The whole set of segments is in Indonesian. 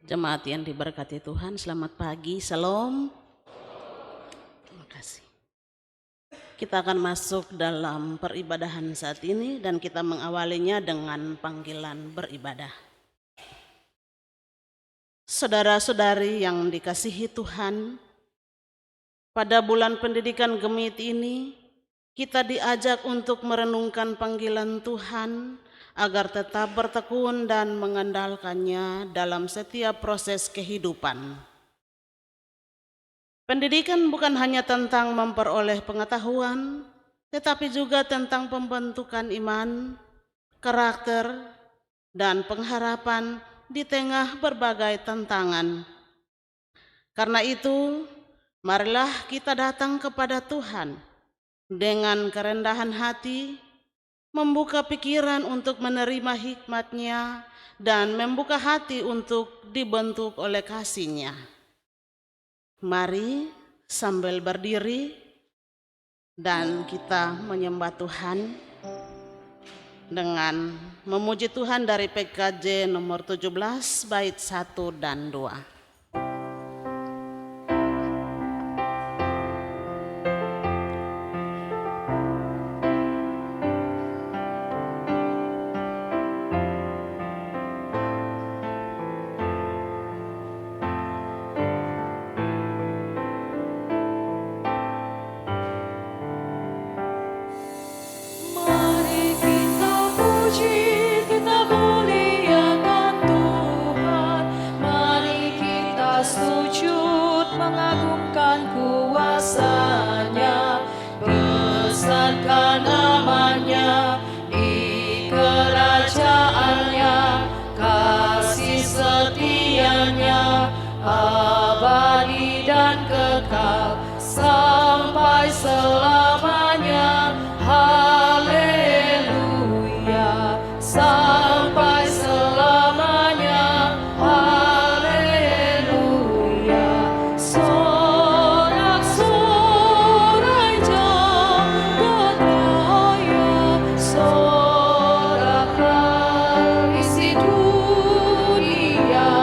Jemaat yang diberkati Tuhan, selamat pagi, Shalom. Terima kasih. Kita akan masuk dalam peribadahan saat ini dan kita mengawalinya dengan panggilan beribadah. Saudara-saudari yang dikasihi Tuhan, pada bulan pendidikan Gemit ini kita diajak untuk merenungkan panggilan Tuhan agar tetap bertekun dan mengandalkannya dalam setiap proses kehidupan. Pendidikan bukan hanya tentang memperoleh pengetahuan, tetapi juga tentang pembentukan iman, karakter, dan pengharapan di tengah berbagai tantangan. Karena itu, marilah kita datang kepada Tuhan dengan kerendahan hati, membuka pikiran untuk menerima hikmat-Nya, dan membuka hati untuk dibentuk oleh kasih-Nya. Mari sambil berdiri dan kita menyembah Tuhan dengan memuji Tuhan dari PKJ nomor 17 bait 1 dan 2. Abadi dan kekal sampai selamanya. Haleluya, sampai selamanya. Haleluya. Sorak-sorai jagat raya, soraklah isi dunia.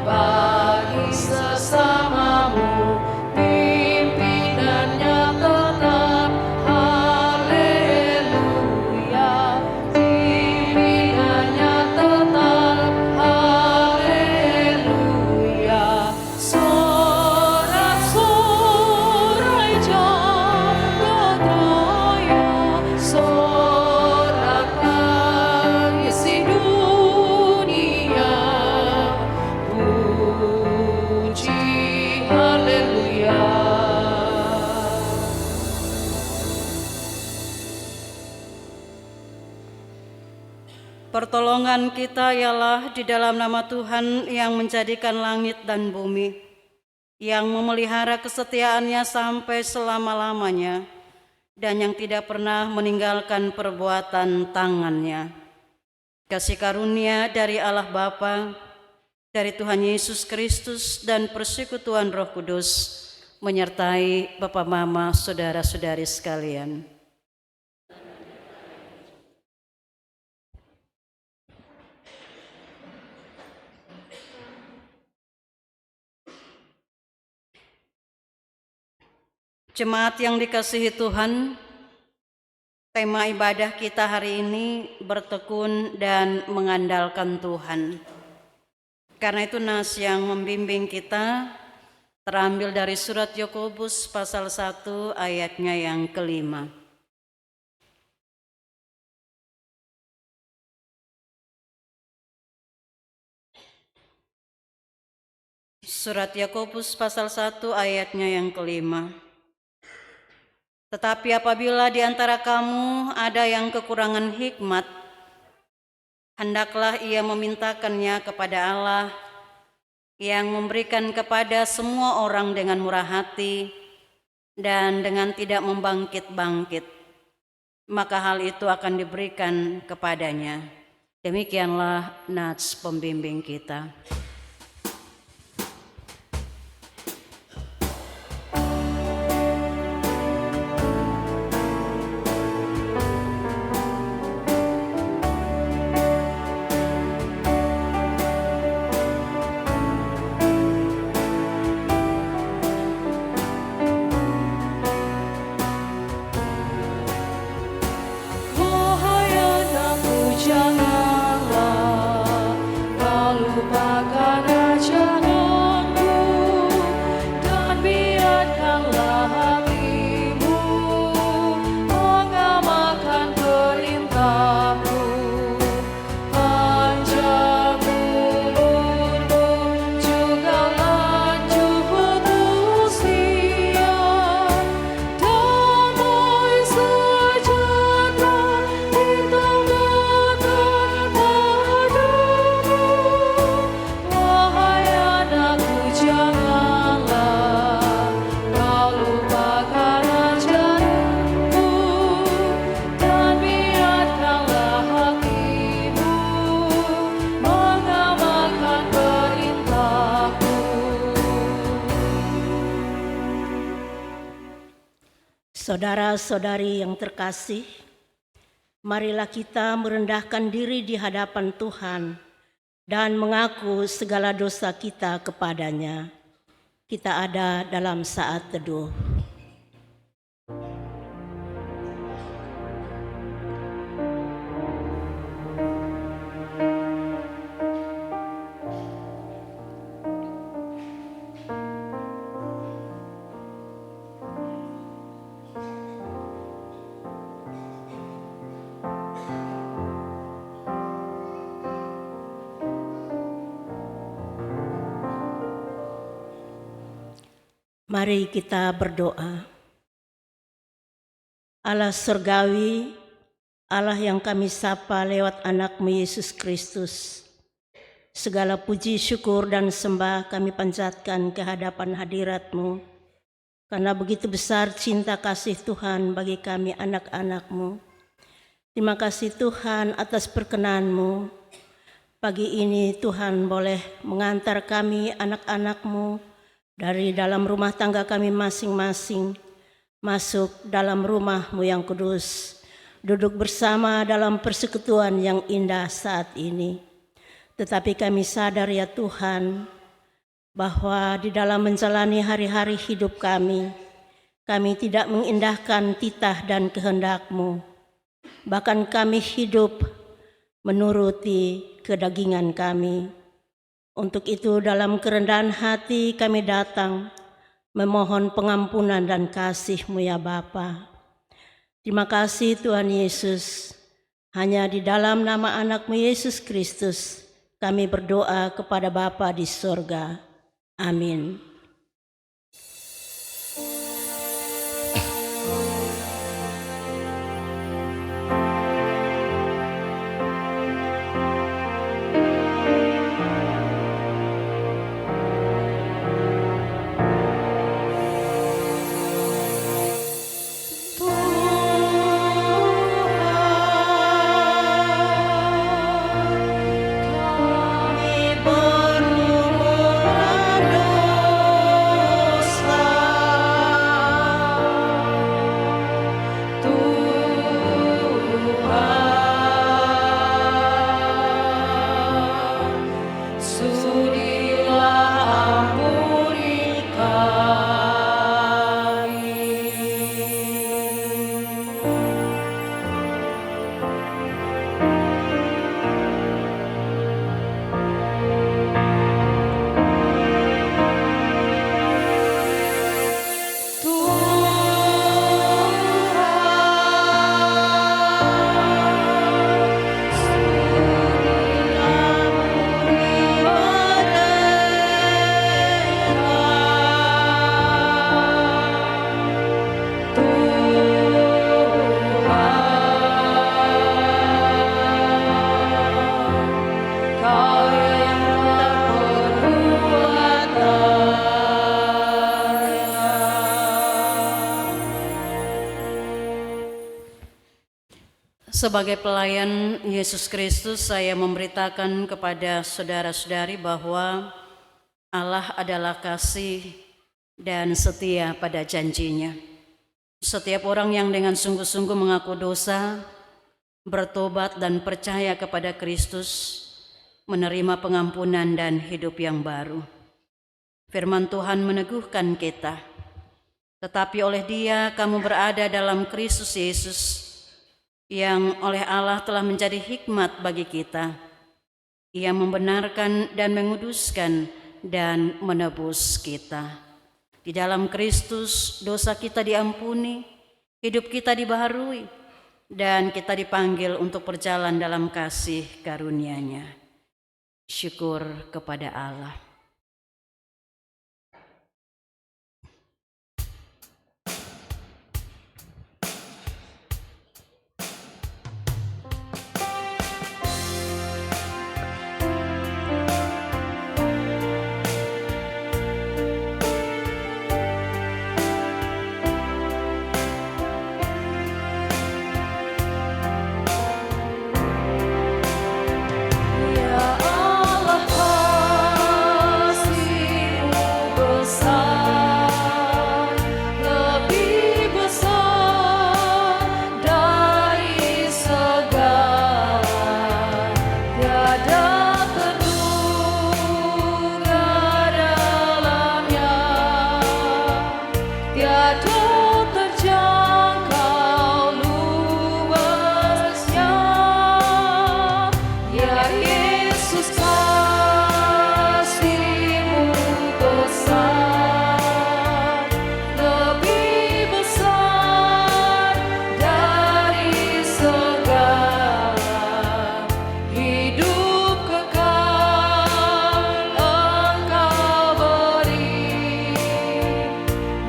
Bagi sesamamu, pimpinannya tetap. Haleluya, pimpinannya tetap. Haleluya. Sorak-sorai jagat raya, soraklah isi dunia. Puji haleluya. Pertolongan kita ialah di dalam nama Tuhan yang menjadikan langit dan bumi, yang memelihara kesetiaannya sampai selama-lamanya, dan yang tidak pernah meninggalkan perbuatan tangannya. Kasih karunia dari Allah Bapa, dari Tuhan Yesus Kristus, dan persekutuan Roh Kudus menyertai Bapak Mama, saudara-saudari sekalian. Jemaat yang dikasihi Tuhan, tema ibadah kita hari ini bertekun dan mengandalkan Tuhan. Karena itu nas yang membimbing kita terambil dari surat Yakobus pasal 1 ayatnya yang kelima. Surat Yakobus pasal 1 ayatnya yang kelima. Tetapi apabila di antara kamu ada yang kekurangan hikmat, hendaklah ia memintakannya kepada Allah yang memberikan kepada semua orang dengan murah hati dan dengan tidak membangkit-bangkit. Maka hal itu akan diberikan kepadanya. Demikianlah nats pembimbing kita. Wahai anakku, janganlah kau lupakan ajaranku, dan biarkanlah hatimu mengamalkan perintahku. Panjang umurmu juga lanjut berusia, damai sejahtera ditambahkan padamu. Wahai anakku, janganlah kau lupakan ajaranku, dan biarkanlah hatimu mengamalkan perintahku. Saudara-saudari yang terkasih, marilah kita merendahkan diri di hadapan Tuhan dan mengaku segala dosa kita kepadanya. Kita ada dalam saat teduh. Mari kita berdoa. Allah surgawi, Allah yang kami sapa lewat anak-Mu Yesus Kristus, segala puji, syukur, dan sembah kami panjatkan ke hadapan hadirat-Mu, karena begitu besar cinta kasih Tuhan bagi kami anak-anak-Mu. Terima kasih Tuhan atas perkenan-Mu. Pagi ini Tuhan boleh mengantar kami anak-anak-Mu dari dalam rumah tangga kami masing-masing, masuk dalam rumah-Mu yang kudus, duduk bersama dalam persekutuan yang indah saat ini. Tetapi kami sadar ya Tuhan, bahwa di dalam menjalani hari-hari hidup kami tidak mengindahkan titah dan kehendak-Mu. Bahkan kami hidup menuruti kedagingan kami. Untuk itu dalam kerendahan hati kami datang memohon pengampunan dan kasih-Mu ya Bapa. Terima kasih Tuhan Yesus. Hanya di dalam nama anak-Mu Yesus Kristus kami berdoa kepada Bapa di sorga. Amin. Kami bermohon doa Sebagai pelayan Yesus Kristus, saya memberitakan kepada saudara-saudari bahwa Allah adalah kasih dan setia pada janjinya. Setiap orang yang dengan sungguh-sungguh mengaku dosa, bertobat dan percaya kepada Kristus, menerima pengampunan dan hidup yang baru. Firman Tuhan meneguhkan kita, tetapi oleh Dia kamu berada dalam Kristus Yesus, yang oleh Allah telah menjadi hikmat bagi kita. Ia membenarkan dan menguduskan dan menebus kita. Di dalam Kristus dosa kita diampuni, hidup kita dibaharui, dan kita dipanggil untuk berjalan dalam kasih karunia-Nya. Syukur kepada Allah. Ya Allah, kasih-Mu besar, lebih besar dari segala, tiada terduga dalamnya, tiada terjangkau luasnya. Ya Yesus, kasih-Mu besar, lebih besar dari segala, hidup kekal Engkau beri,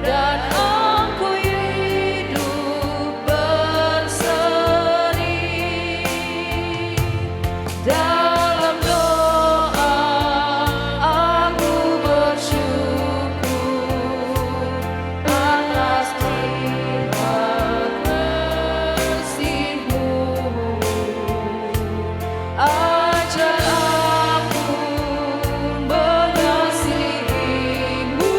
dan aku hidup berseri. Dalam doa aku bersyukur atas limpah kasih-Mu. Ajar aku mengasihi-Mu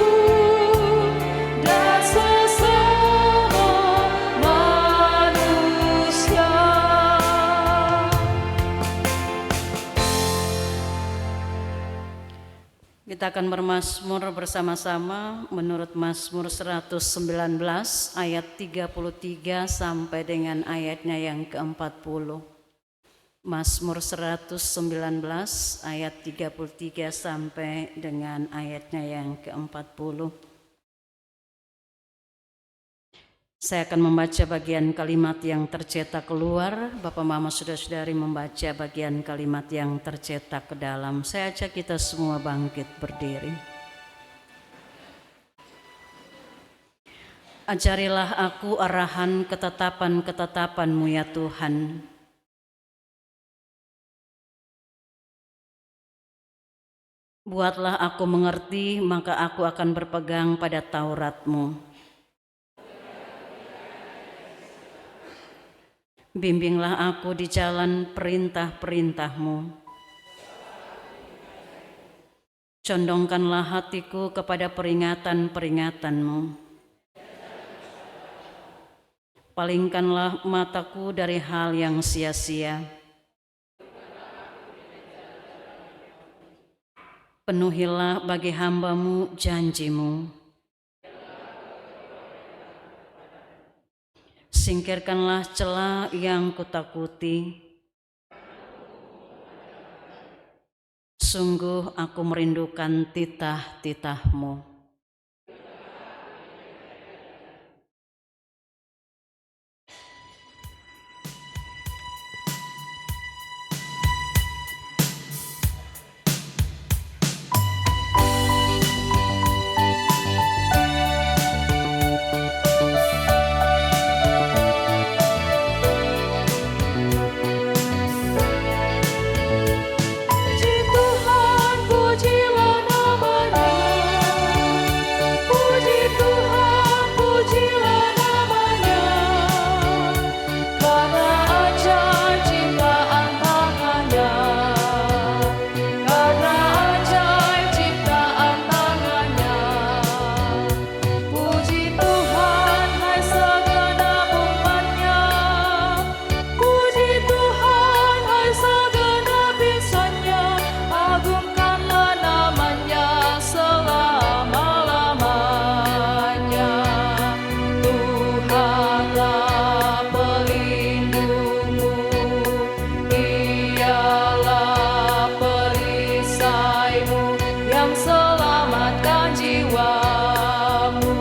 dan sesama manusia. Kita akan bermazmur bersama-sama menurut Mazmur 119 ayat 33 sampai dengan ayatnya yang ke-40. Mazmur 119 ayat 33 sampai dengan ayatnya yang ke-40. Saya akan membaca bagian kalimat yang tercetak keluar. Bapak Mama Saudara-saudari membaca bagian kalimat yang tercetak ke dalam. Saya ajak kita semua bangkit berdiri. Ajarilah aku arahan ketetapan-ketetapan-Mu ya Tuhan. Buatlah aku mengerti, maka aku akan berpegang pada Taurat-Mu. Bimbinglah aku di jalan perintah-perintah-Mu. Condongkanlah hatiku kepada peringatan-peringatan-Mu. Palingkanlah mataku dari hal yang sia-sia. Penuhilah bagi hamba-Mu janji-Mu. Singkirkanlah celah yang kutakuti. Sungguh aku merindukan titah-titah-Mu. Puji Tuhan, pujilah nama-Nya. yang selamatkan jiwamu.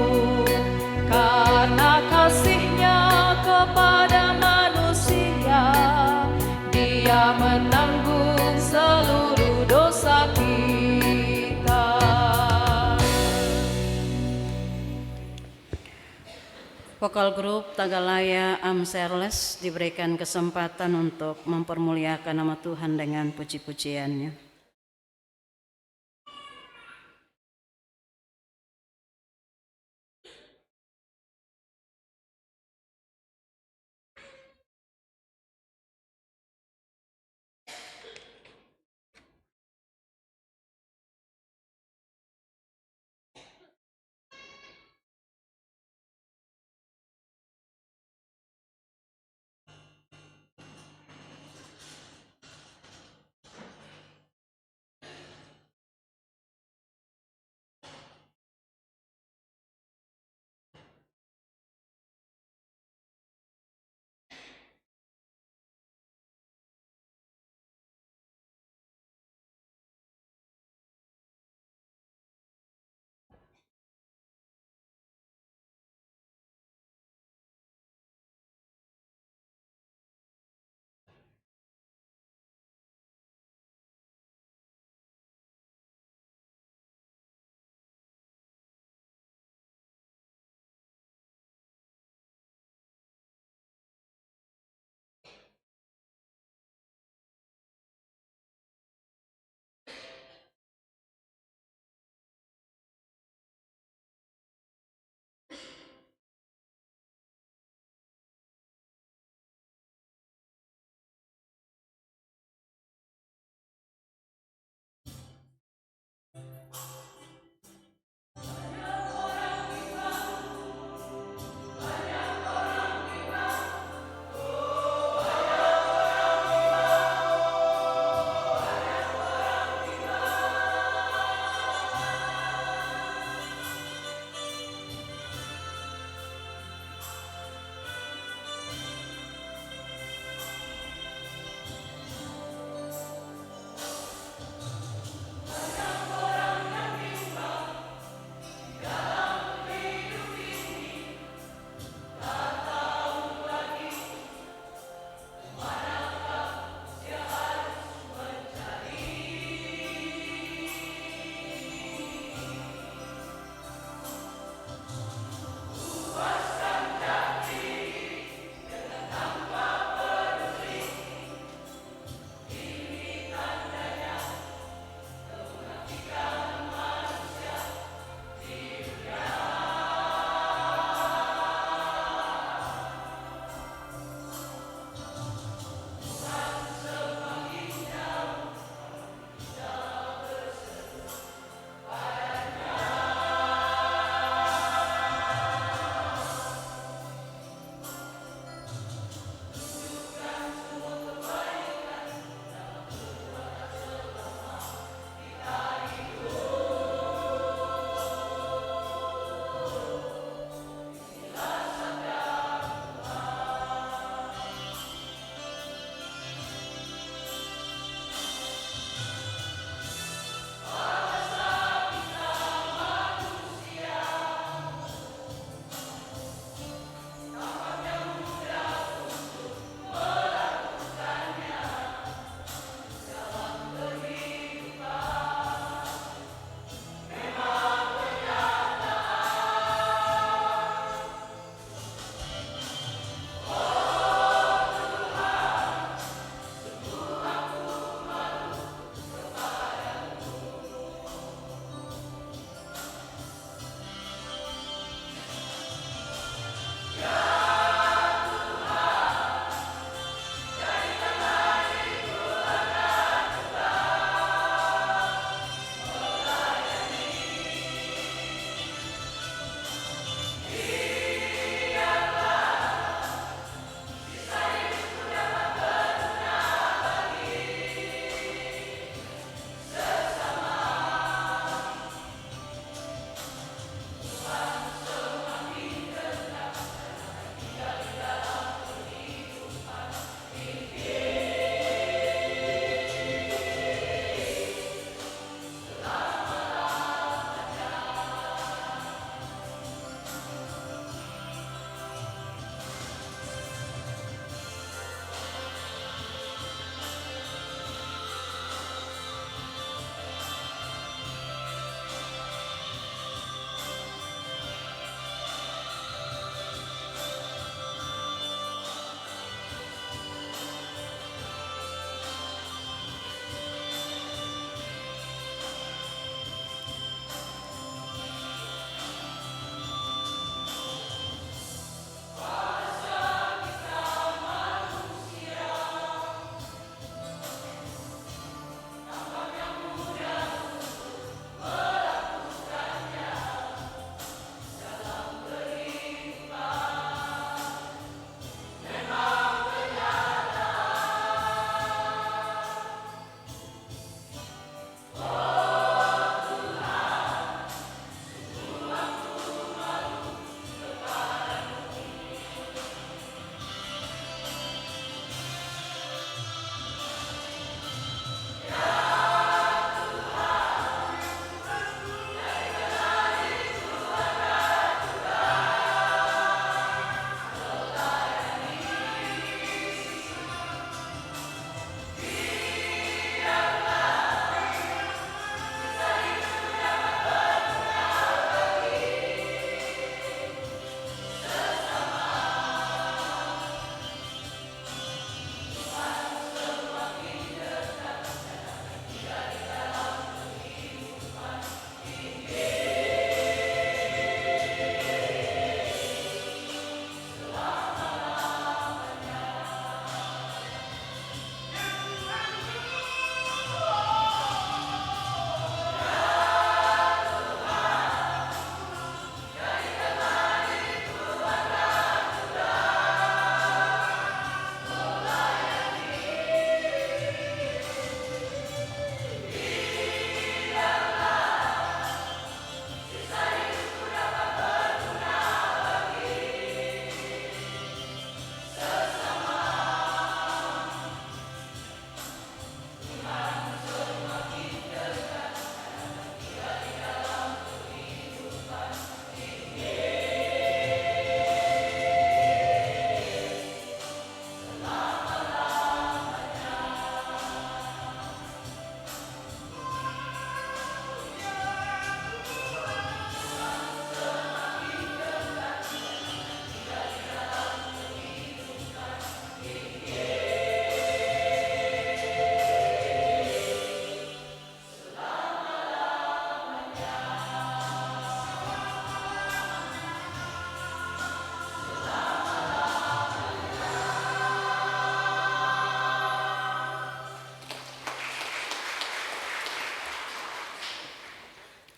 Karena kasih-Nya kepada manusia, Dia menanggung seluruh dosa kita. Vokal grup Tagalaya Amserles diberikan kesempatan untuk mempermuliakan nama Tuhan dengan puji-pujiannya.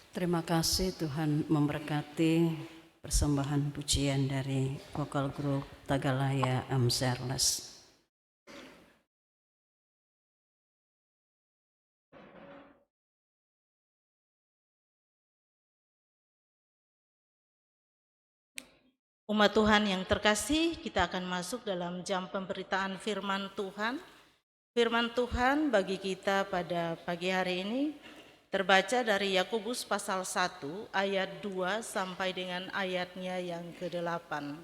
Terima kasih, Tuhan memberkati persembahan pujian dari Vokal Grup Tagalaya Amserles. Umat Tuhan yang terkasih, kita akan masuk dalam jam pemberitaan firman Tuhan. Firman Tuhan bagi kita pada pagi hari ini terbaca dari Yakobus pasal 1 ayat 2 sampai dengan ayatnya yang ke-8.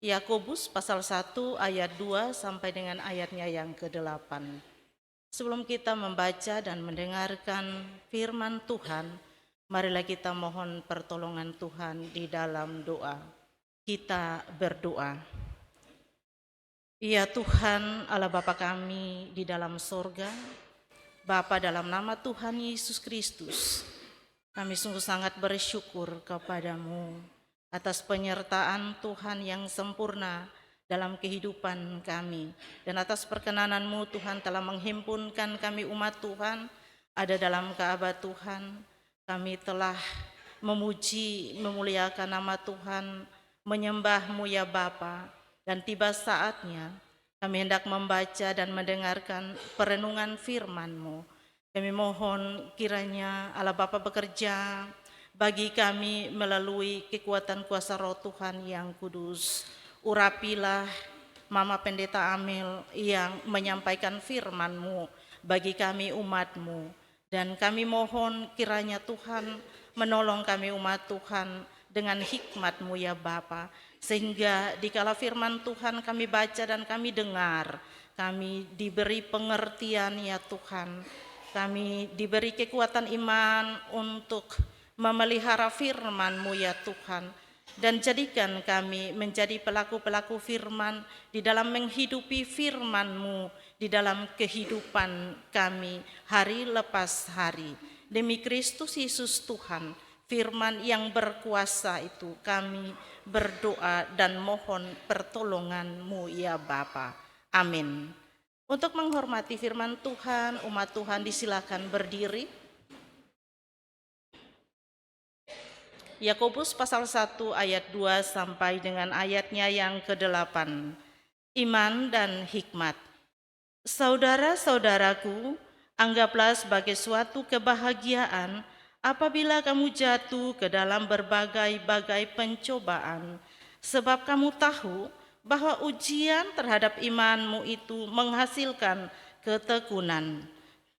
Yakobus pasal 1 ayat 2 sampai dengan ayatnya yang ke-8. Sebelum kita membaca dan mendengarkan firman Tuhan, marilah kita mohon pertolongan Tuhan di dalam doa. Kita berdoa. Ya Tuhan Allah Bapa kami di dalam sorga, Bapa dalam nama Tuhan Yesus Kristus, kami sungguh sangat bersyukur kepadamu atas penyertaan Tuhan yang sempurna dalam kehidupan kami, dan atas perkenananmu Tuhan telah menghimpunkan kami umat Tuhan ada dalam Ka'bah Tuhan. Kami telah memuji, memuliakan nama Tuhan, menyembahmu ya Bapa, dan tiba saatnya kami hendak membaca dan mendengarkan perenungan firman-Mu. Kami mohon kiranya Allah Bapa bekerja bagi kami melalui kekuatan kuasa Roh Tuhan yang kudus. Urapilah Mama Pendeta Amel yang menyampaikan firman-Mu bagi kami umat-Mu, dan kami mohon kiranya Tuhan menolong kami umat Tuhan dengan hikmat-Mu ya Bapa, sehingga dikala firman Tuhan kami baca dan kami dengar, kami diberi pengertian ya Tuhan, kami diberi kekuatan iman untuk memelihara firman-Mu ya Tuhan, dan jadikan kami menjadi pelaku-pelaku firman di dalam menghidupi firman-Mu di dalam kehidupan kami hari lepas hari. Demi Kristus Yesus Tuhan, firman yang berkuasa itu, kami berdoa dan mohon pertolongan-Mu ya Bapa. Amin. Untuk menghormati firman Tuhan, umat Tuhan disilakan berdiri. Yakobus pasal 1 ayat 2 sampai dengan ayatnya yang ke-8. Iman dan hikmat. Saudara-saudaraku, anggaplah sebagai suatu kebahagiaan apabila kamu jatuh ke dalam berbagai-bagai pencobaan, sebab kamu tahu bahwa ujian terhadap imanmu itu menghasilkan ketekunan.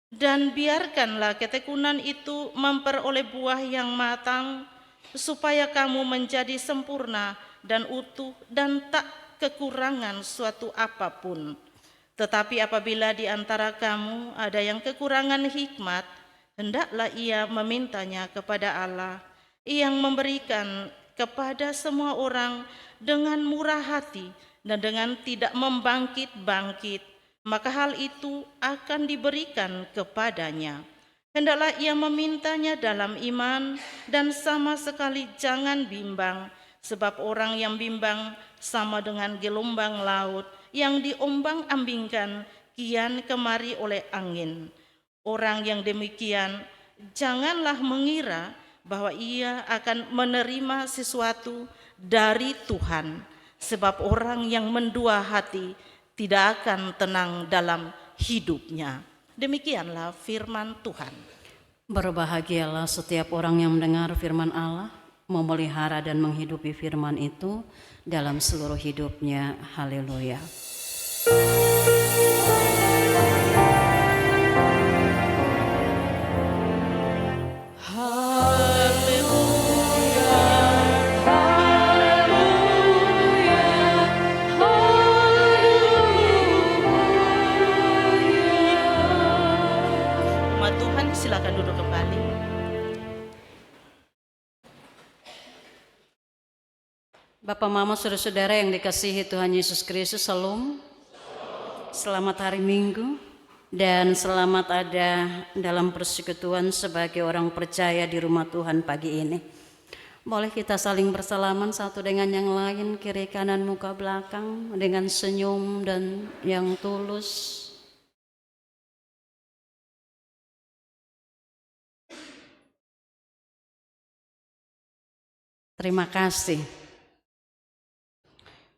Dan biarkanlah ketekunan itu memperoleh buah yang matang, supaya kamu menjadi sempurna dan utuh dan tak kekurangan suatu apapun. Tetapi apabila di antara kamu ada yang kekurangan hikmat, hendaklah ia memintanya kepada Allah yang memberikan kepada semua orang dengan murah hati dan dengan tidak membangkit-bangkit, maka hal itu akan diberikan kepadanya. Hendaklah ia memintanya dalam iman dan sama sekali jangan bimbang, sebab orang yang bimbang sama dengan gelombang laut yang diombang-ambingkan kian kemari oleh angin. Orang yang demikian janganlah mengira bahwa ia akan menerima sesuatu dari Tuhan, sebab orang yang mendua hati tidak akan tenang dalam hidupnya. Demikianlah firman Tuhan. Berbahagialah setiap orang yang mendengar firman Allah, memelihara dan menghidupi firman itu dalam seluruh hidupnya. Haleluya. Umat Tuhan silakan duduk kembali. Bapak, Mama, saudara-saudara yang dikasihi Tuhan Yesus Kristus, Salam. Selamat hari Minggu dan selamat ada dalam persekutuan sebagai orang percaya di rumah Tuhan pagi ini. Boleh kita saling bersalaman satu dengan yang lain, kiri kanan muka belakang, dengan senyum dan yang tulus. Terima kasih.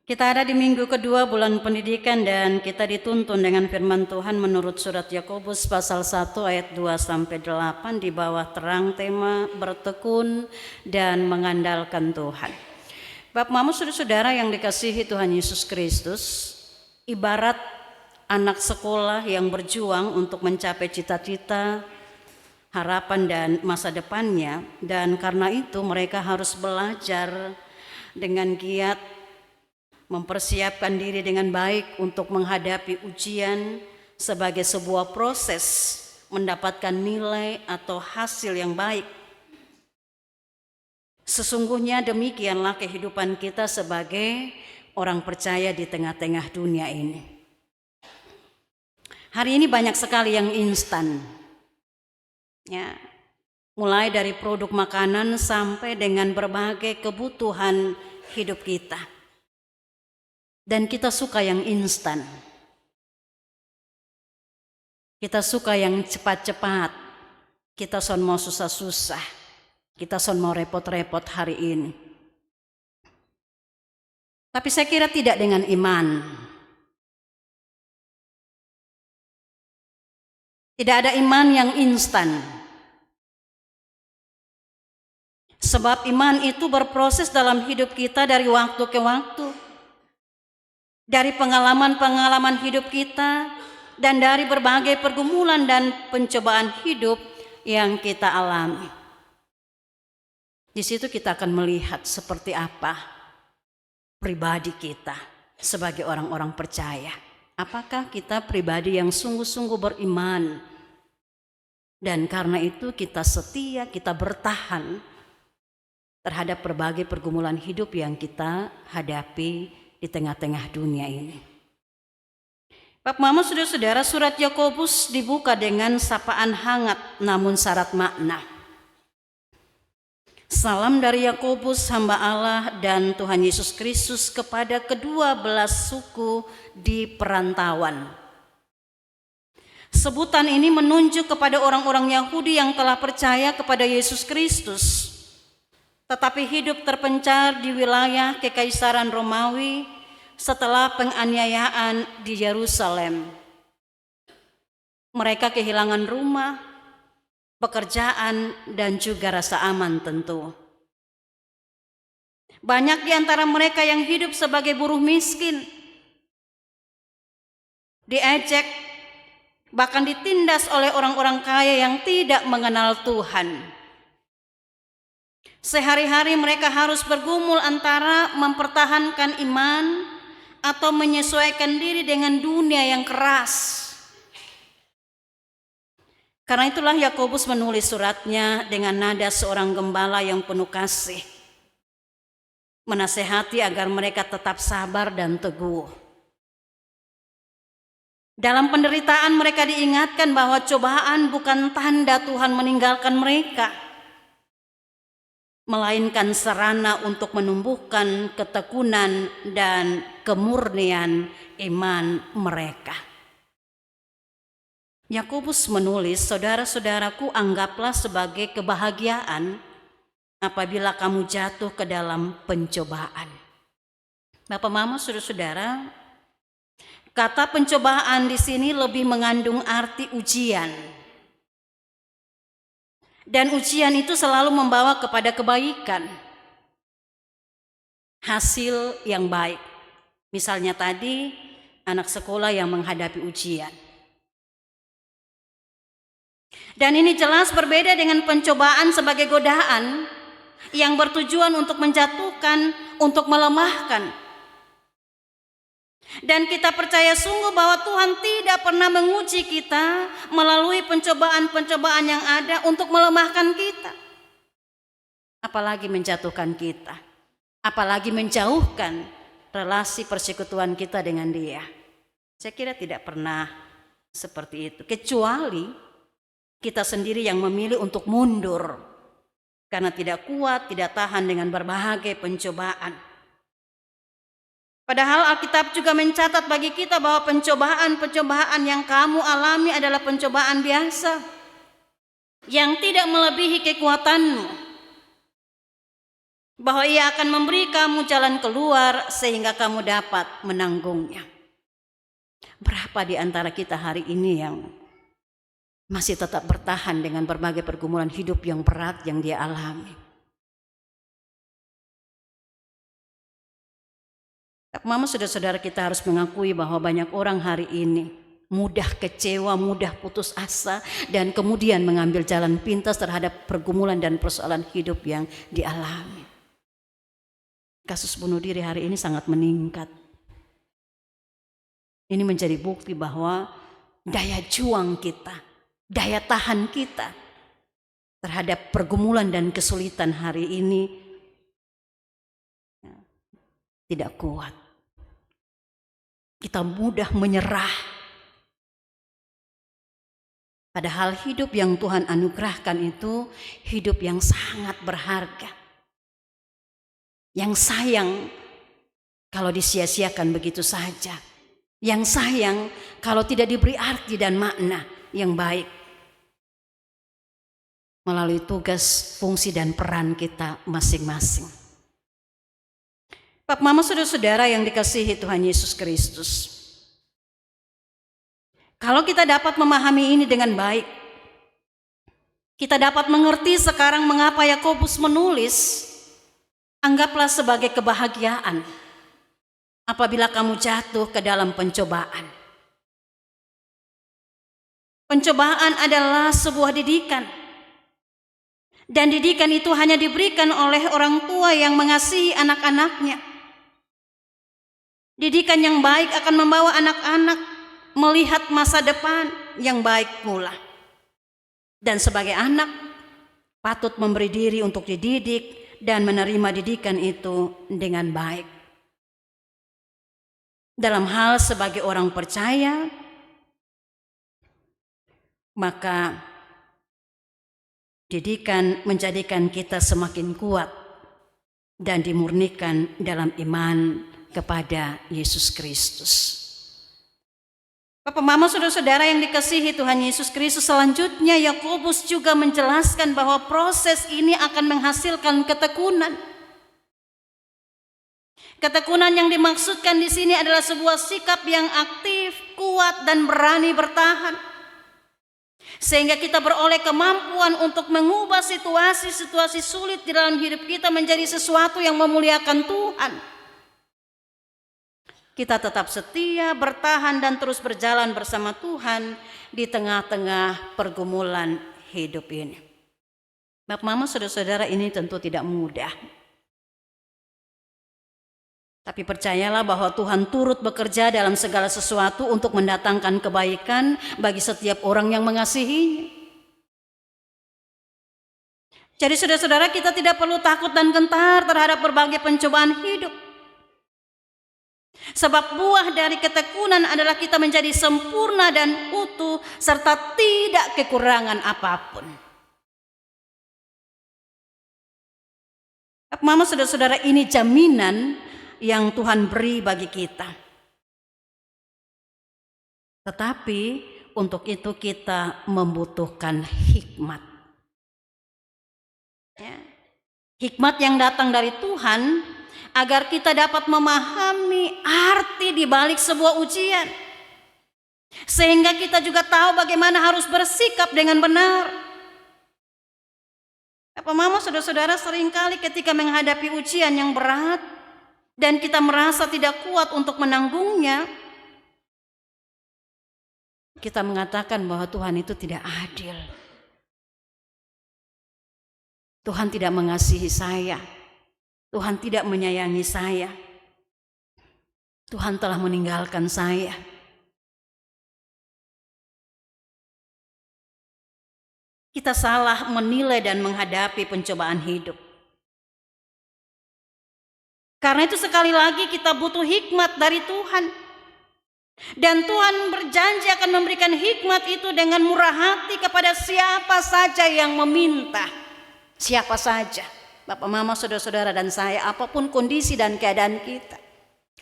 Kita ada di minggu kedua bulan pendidikan dan kita dituntun dengan firman Tuhan menurut surat Yakobus pasal 1 ayat 2-8 di bawah terang tema bertekun dan mengandalkan Tuhan. Bapak Mama saudara-saudara yang dikasihi Tuhan Yesus Kristus, ibarat anak sekolah yang berjuang untuk mencapai cita-cita, harapan dan masa depannya, dan karena itu mereka harus belajar dengan giat, mempersiapkan diri dengan baik untuk menghadapi ujian sebagai sebuah proses mendapatkan nilai atau hasil yang baik. Sesungguhnya demikianlah kehidupan kita sebagai orang percaya di tengah-tengah dunia ini. Hari ini banyak sekali yang instan. Ya, mulai dari produk makanan sampai dengan berbagai kebutuhan hidup kita. Dan kita suka yang instan. Kita suka yang cepat-cepat. Kita son mau susah-susah. Kita son mau repot-repot hari ini. Tapi saya kira tidak dengan iman. Tidak ada iman yang instan. Sebab iman itu berproses dalam hidup kita dari waktu ke waktu. Dari pengalaman-pengalaman hidup kita dan dari berbagai pergumulan dan pencobaan hidup yang kita alami. Di situ kita akan melihat seperti apa pribadi kita sebagai orang-orang percaya. Apakah kita pribadi yang sungguh-sungguh beriman? Dan karena itu kita setia, kita bertahan terhadap berbagai pergumulan hidup yang kita hadapi di tengah-tengah dunia ini. Bapak Mama saudara-saudara, surat Yakobus dibuka dengan sapaan hangat namun syarat makna. Salam dari Yakobus, hamba Allah dan Tuhan Yesus Kristus kepada kedua belas suku di perantauan. Sebutan ini menunjuk kepada orang-orang Yahudi yang telah percaya kepada Yesus Kristus, tetapi hidup terpencar di wilayah Kekaisaran Romawi setelah penganiayaan di Yerusalem. Mereka kehilangan rumah, pekerjaan, dan juga rasa aman tentu. Banyak di antara mereka yang hidup sebagai buruh miskin, diejek, bahkan ditindas oleh orang-orang kaya yang tidak mengenal Tuhan. Sehari-hari mereka harus bergumul antara mempertahankan iman atau menyesuaikan diri dengan dunia yang keras. Karena itulah Yakobus menulis suratnya dengan nada seorang gembala yang penuh kasih, menasehati agar mereka tetap sabar dan teguh. Dalam penderitaan mereka diingatkan bahwa cobaan bukan tanda Tuhan meninggalkan mereka, melainkan sarana untuk menumbuhkan ketekunan dan kemurnian iman mereka. Yakobus menulis, saudara-saudaraku, anggaplah sebagai kebahagiaan apabila kamu jatuh ke dalam pencobaan. Bapak Mama, saudara-saudara, kata pencobaan di sini lebih mengandung arti ujian. Dan ujian itu selalu membawa kepada kebaikan, hasil yang baik. Misalnya tadi anak sekolah yang menghadapi ujian. Dan ini jelas berbeda dengan pencobaan sebagai godaan yang bertujuan untuk menjatuhkan, untuk melemahkan. Dan kita percaya sungguh bahwa Tuhan tidak pernah menguji kita melalui pencobaan-pencobaan yang ada untuk melemahkan kita, apalagi menjatuhkan kita, apalagi menjauhkan relasi persekutuan kita dengan Dia. Saya kira tidak pernah seperti itu, kecuali kita sendiri yang memilih untuk mundur karena tidak kuat, tidak tahan dengan berbagai pencobaan. Padahal Alkitab juga mencatat bagi kita bahwa pencobaan-pencobaan yang kamu alami adalah pencobaan biasa yang tidak melebihi kekuatanmu. bahwa Ia akan memberi kamu jalan keluar sehingga kamu dapat menanggungnya. Berapa di antara kita hari ini yang masih tetap bertahan dengan berbagai pergumulan hidup yang berat yang dia alami? Mama, saudara-saudara, kita harus mengakui bahwa banyak orang hari ini mudah kecewa, mudah putus asa, dan kemudian mengambil jalan pintas terhadap pergumulan dan persoalan hidup yang dialami. Kasus bunuh diri hari ini sangat meningkat. Ini menjadi bukti bahwa daya juang kita, daya tahan kita terhadap pergumulan dan kesulitan hari ini tidak kuat. Kita mudah menyerah. Padahal hidup yang Tuhan anugerahkan itu hidup yang sangat berharga. Yang sayang kalau disia-siakan begitu saja. Yang sayang kalau tidak diberi arti dan makna yang baik melalui tugas, fungsi, dan peran kita masing-masing. Bapak, Mama, saudara-saudara yang dikasihi Tuhan Yesus Kristus, kalau kita dapat memahami ini dengan baik, kita dapat mengerti sekarang mengapa Yakobus menulis, anggaplah sebagai kebahagiaan apabila kamu jatuh ke dalam pencobaan. Pencobaan adalah sebuah didikan. Dan didikan itu hanya diberikan oleh orang tua yang mengasihi anak-anaknya. Didikan yang baik akan membawa anak-anak melihat masa depan yang baik pula. Dan sebagai anak, patut memberi diri untuk dididik dan menerima didikan itu dengan baik. Dalam hal sebagai orang percaya, maka didikan menjadikan kita semakin kuat dan dimurnikan dalam iman kepada Yesus Kristus. Bapak, Mama, saudara-saudara yang dikasihi Tuhan Yesus Kristus, selanjutnya Yakobus juga menjelaskan bahwa proses ini akan menghasilkan ketekunan. Ketekunan yang dimaksudkan di sini adalah sebuah sikap yang aktif, kuat, dan berani bertahan. Sehingga kita beroleh kemampuan untuk mengubah situasi-situasi sulit di dalam hidup kita menjadi sesuatu yang memuliakan Tuhan. Kita tetap setia, bertahan, dan terus berjalan bersama Tuhan di tengah-tengah pergumulan hidup ini. Bapak, Mama, saudara-saudara, ini tentu tidak mudah. Tapi percayalah bahwa Tuhan turut bekerja dalam segala sesuatu untuk mendatangkan kebaikan bagi setiap orang yang mengasihinya. Jadi saudara-saudara, kita tidak perlu takut dan gentar terhadap berbagai pencobaan hidup. Sebab buah dari ketekunan adalah kita menjadi sempurna dan utuh serta tidak kekurangan apapun. Mama, saudara-saudara, ini jaminan yang Tuhan beri bagi kita. Tetapi untuk itu kita membutuhkan hikmat. Ya. Hikmat yang datang dari Tuhan agar kita dapat memahami arti di balik sebuah ujian. Sehingga kita juga tahu bagaimana harus bersikap dengan benar. Bapak, Mama, saudara-saudara, seringkali ketika menghadapi ujian yang berat dan kita merasa tidak kuat untuk menanggungnya, kita mengatakan bahwa Tuhan itu tidak adil. Tuhan tidak mengasihi saya. Tuhan tidak menyayangi saya. Tuhan telah meninggalkan saya. Kita salah menilai dan menghadapi pencobaan hidup. Karena itu sekali lagi kita butuh hikmat dari Tuhan. Dan Tuhan berjanji akan memberikan hikmat itu dengan murah hati kepada siapa saja yang meminta. Siapa saja. Bapak, Mama, saudara-saudara, dan saya, apapun kondisi dan keadaan kita,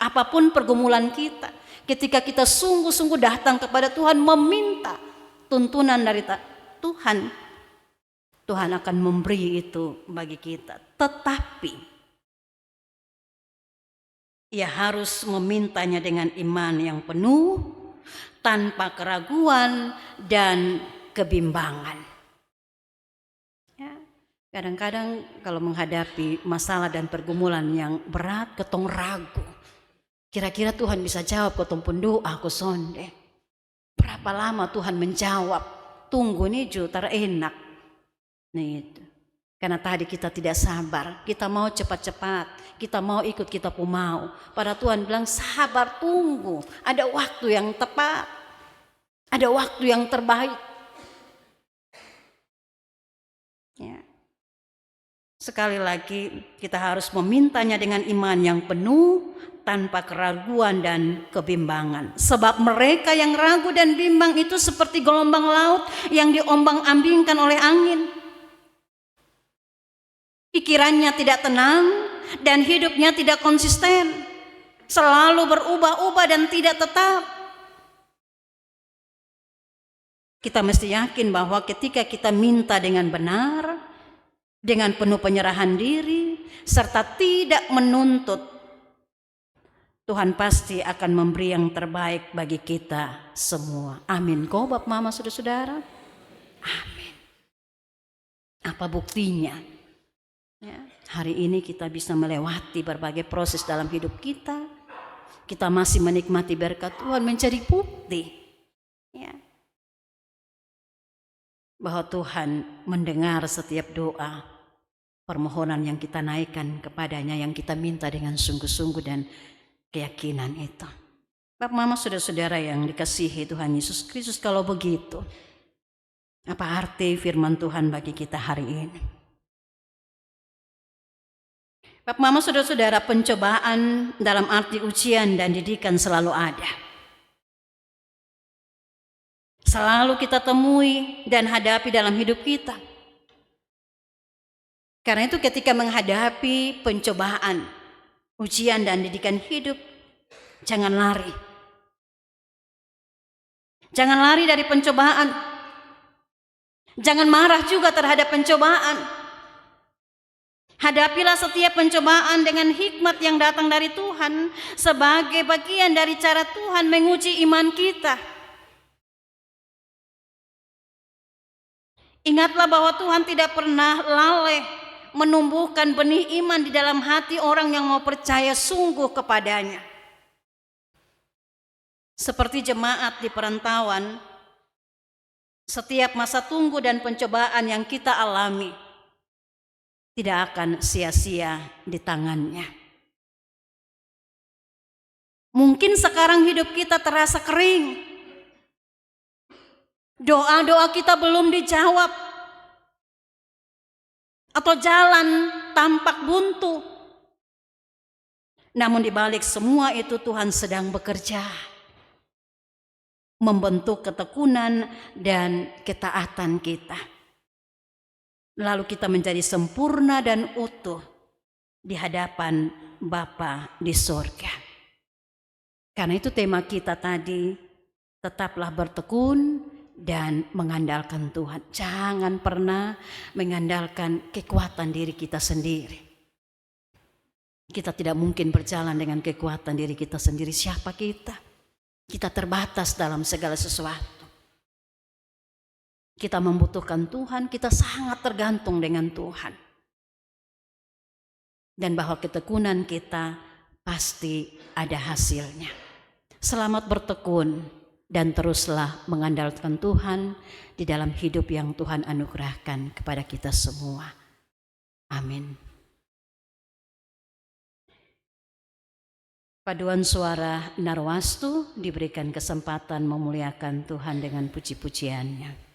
apapun pergumulan kita, ketika kita sungguh-sungguh datang kepada Tuhan meminta tuntunan dari Tuhan, Tuhan akan memberi itu bagi kita. Tetapi ia harus memintanya dengan iman yang penuh, tanpa keraguan dan kebimbangan. Ya, kadang-kadang kalau menghadapi masalah dan pergumulan yang berat, ketong ragu. Kira-kira Tuhan bisa jawab ketong pun doa ku sonde. Berapa lama Tuhan menjawab? Tunggu nih ju terenak. Nih itu. Karena tadi kita tidak sabar, kita mau cepat-cepat, kita mau ikut kita pun mau. Pada Tuhan bilang sabar, tunggu, ada waktu yang tepat, ada waktu yang terbaik. Ya. Sekali lagi kita harus memintanya dengan iman yang penuh, tanpa keraguan dan kebimbangan. Sebab mereka yang ragu dan bimbang itu seperti gelombang laut yang diombang-ambingkan oleh angin. Pikirannya tidak tenang dan hidupnya tidak konsisten, selalu berubah-ubah dan tidak tetap. Kita mesti yakin bahwa ketika kita minta dengan benar, dengan penuh penyerahan diri, serta tidak menuntut, Tuhan pasti akan memberi yang terbaik bagi kita semua. Amin. Kau Bapak Mama Saudara-saudara? Amin. Apa buktinya? Ya, hari ini kita bisa melewati berbagai proses dalam hidup kita. Kita masih menikmati berkat Tuhan, menjadi bukti ya, bahwa Tuhan mendengar setiap doa, permohonan yang kita naikkan kepadanya, yang kita minta dengan sungguh-sungguh dan keyakinan itu. Bapak Mama Saudara-saudara yang dikasihi Tuhan Yesus Kristus, kalau begitu, apa arti firman Tuhan bagi kita hari ini? Bapak Mama Saudara-saudara, pencobaan dalam arti ujian dan didikan selalu ada. Selalu kita temui dan hadapi dalam hidup kita. Karena itu ketika menghadapi pencobaan, ujian dan didikan hidup, jangan lari. Jangan lari dari pencobaan. Jangan marah juga terhadap pencobaan. Hadapilah setiap pencobaan dengan hikmat yang datang dari Tuhan sebagai bagian dari cara Tuhan menguji iman kita. Ingatlah bahwa Tuhan tidak pernah lalai menumbuhkan benih iman di dalam hati orang yang mau percaya sungguh kepadanya. Seperti jemaat di perantauan, setiap masa tunggu dan pencobaan yang kita alami tidak akan sia-sia di tangannya. Mungkin sekarang hidup kita terasa kering. Doa-doa kita belum dijawab. Atau jalan tampak buntu. Namun di balik semua itu Tuhan sedang bekerja. Membentuk ketekunan dan ketaatan kita. Lalu kita menjadi sempurna dan utuh di hadapan Bapa di sorga. Karena itu tema kita tadi, tetaplah bertekun dan mengandalkan Tuhan. Jangan pernah mengandalkan kekuatan diri kita sendiri. Kita tidak mungkin berjalan dengan kekuatan diri kita sendiri. Siapa kita? Kita terbatas dalam segala sesuatu. Kita membutuhkan Tuhan, kita sangat tergantung dengan Tuhan. Dan bahwa ketekunan kita pasti ada hasilnya. Selamat bertekun dan teruslah mengandalkan Tuhan di dalam hidup yang Tuhan anugerahkan kepada kita semua. Amin. Paduan suara Narwastu diberikan kesempatan memuliakan Tuhan dengan puji-pujiannya.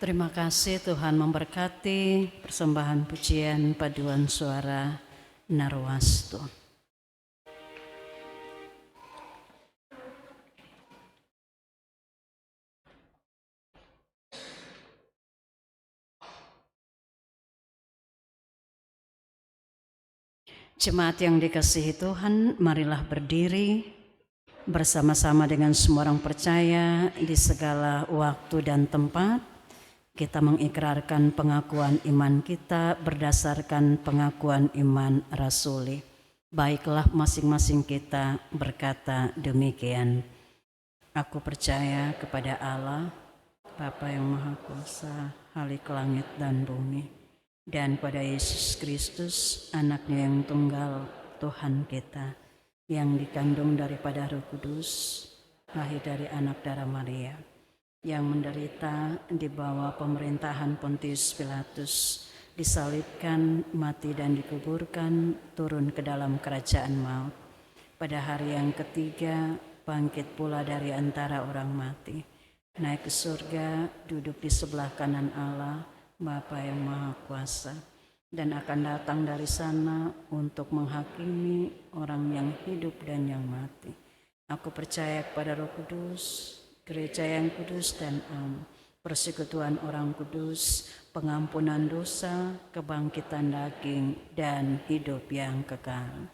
Terima kasih, Tuhan memberkati persembahan pujian paduan suara Narwastu. Jemaat yang dikasihi Tuhan, marilah berdiri bersama-sama dengan semua orang percaya di segala waktu dan tempat. Kita mengikrarkan pengakuan iman kita berdasarkan pengakuan iman rasuli. Baiklah masing-masing kita berkata demikian. Aku percaya kepada Allah, Bapa yang Maha Kuasa, Khalik langit dan bumi, dan pada Yesus Kristus, anaknya yang tunggal, Tuhan kita, yang dikandung daripada Roh Kudus, lahir dari anak darah Maria, yang menderita di bawah pemerintahan Pontius Pilatus, disalibkan, mati dan dikuburkan, turun ke dalam kerajaan maut. Pada hari yang ketiga, bangkit pula dari antara orang mati, naik ke surga, duduk di sebelah kanan Allah, Bapa yang Maha Kuasa, dan akan datang dari sana untuk menghakimi orang yang hidup dan yang mati. Aku percaya kepada Roh Kudus, gereja yang kudus dan am, persekutuan orang kudus, pengampunan dosa, kebangkitan daging, dan hidup yang kekal.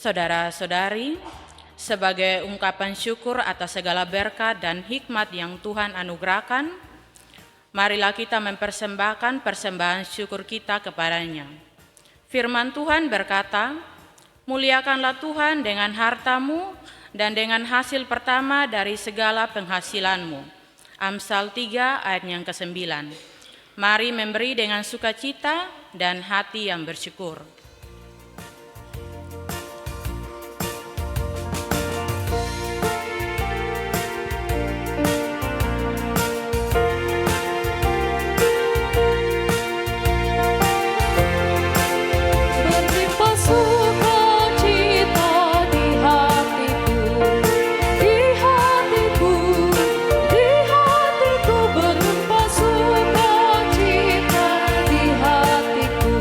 Saudara-saudari, sebagai ungkapan syukur atas segala berkat dan hikmat yang Tuhan anugerahkan, marilah kita mempersembahkan persembahan syukur kita kepadanya. Firman Tuhan berkata, "Muliakanlah Tuhan dengan hartamu dan dengan hasil pertama dari segala penghasilanmu." Amsal 3 ayat yang ke-9. Mari memberi dengan sukacita dan hati yang bersyukur. Berlimpah sukacita di hatiku,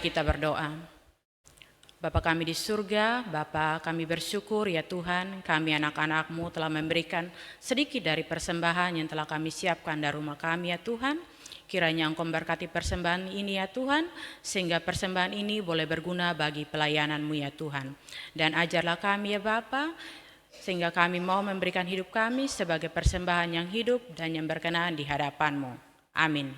Mari kita berdoa. Bapa kami di surga, Bapa kami bersyukur ya Tuhan, kami anak-anak-Mu telah memberikan sedikit dari persembahan yang telah kami siapkan dari rumah kami ya Tuhan. Kiranya Engkau memberkati persembahan ini ya Tuhan, sehingga persembahan ini boleh berguna bagi pelayanan-Mu ya Tuhan. Dan ajarlah kami ya Bapa, sehingga kami mau memberikan hidup kami sebagai persembahan yang hidup dan yang berkenan di hadapan-Mu. Amin.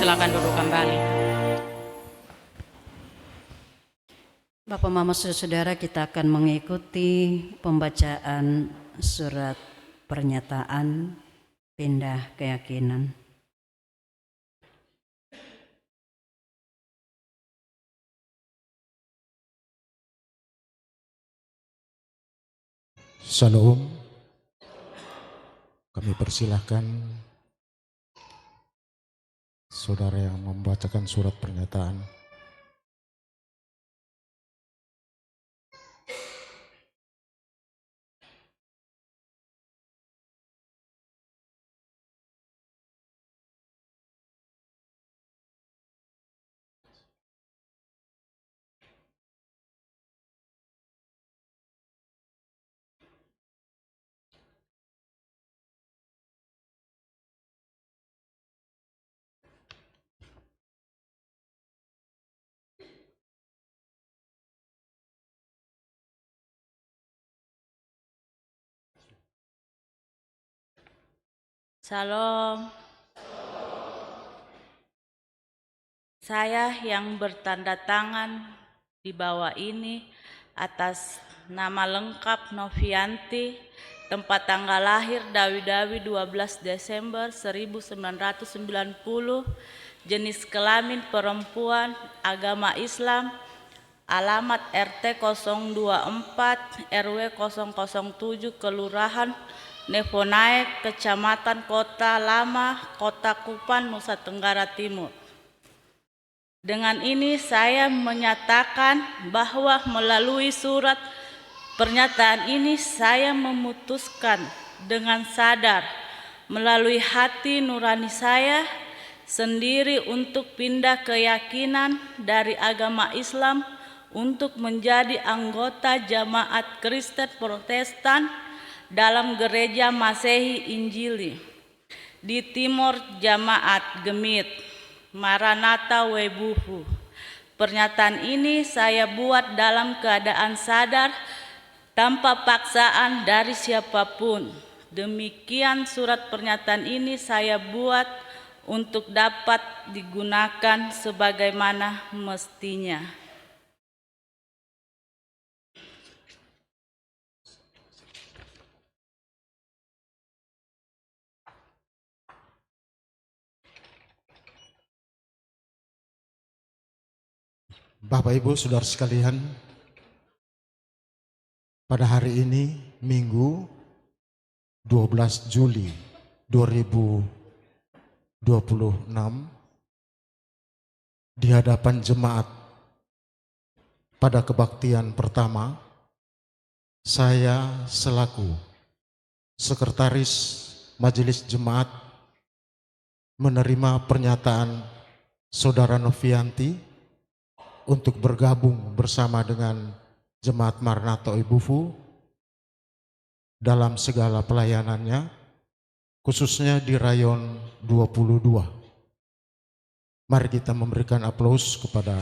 Silakan duduk kembali. Bapak, Mama, Saudara, kita akan mengikuti pembacaan surat pernyataan pindah keyakinan. Shalom. Kami persilahkan saudara yang membacakan surat pernyataan. Salam. Saya yang bertanda tangan di bawah ini atas nama lengkap Novianti, tempat tanggal lahir Dawi-Dawi 12 Desember 1990, jenis kelamin perempuan, agama Islam, alamat RT 024 RW 007 Kelurahan Neponaek, Kecamatan Kota Lama, Kota Kupang, Nusa Tenggara Timur. Dengan ini saya menyatakan bahwa melalui surat pernyataan ini saya memutuskan dengan sadar melalui hati nurani saya sendiri untuk pindah keyakinan dari agama Islam untuk menjadi anggota Jamaat Kristen Protestan dalam Gereja Masehi Injili di Timor Jamaat Gemit Maranatha Webuhu. Pernyataan ini saya buat dalam keadaan sadar tanpa paksaan dari siapapun. Demikian surat pernyataan ini saya buat untuk dapat digunakan sebagaimana mestinya. Bapak Ibu Saudara sekalian, pada hari ini Minggu 12 Juli 2026 di hadapan jemaat pada kebaktian pertama, saya selaku Sekretaris Majelis Jemaat menerima pernyataan Saudara Novianti untuk bergabung bersama dengan Jemaat Maranatha Oibufu dalam segala pelayanannya, khususnya di rayon 22. Mari kita memberikan aplaus kepada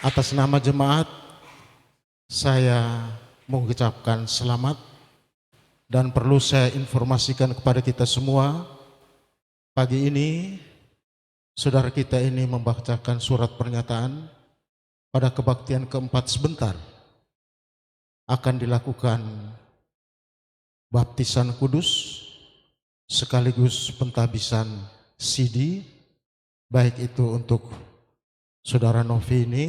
atas nama jemaat. Saya mengucapkan selamat dan perlu saya informasikan kepada kita semua, pagi ini saudara kita ini membacakan surat pernyataan pada kebaktian keempat sebentar akan dilakukan baptisan kudus sekaligus pentabisan sidi, baik itu untuk saudara Novi ini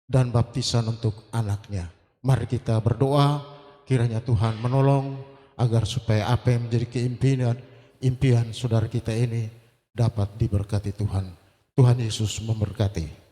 dan baptisan untuk anaknya. Mari kita berdoa kiranya Tuhan menolong agar supaya apa yang menjadi impian saudara kita ini dapat diberkati Tuhan. Tuhan Yesus memberkati.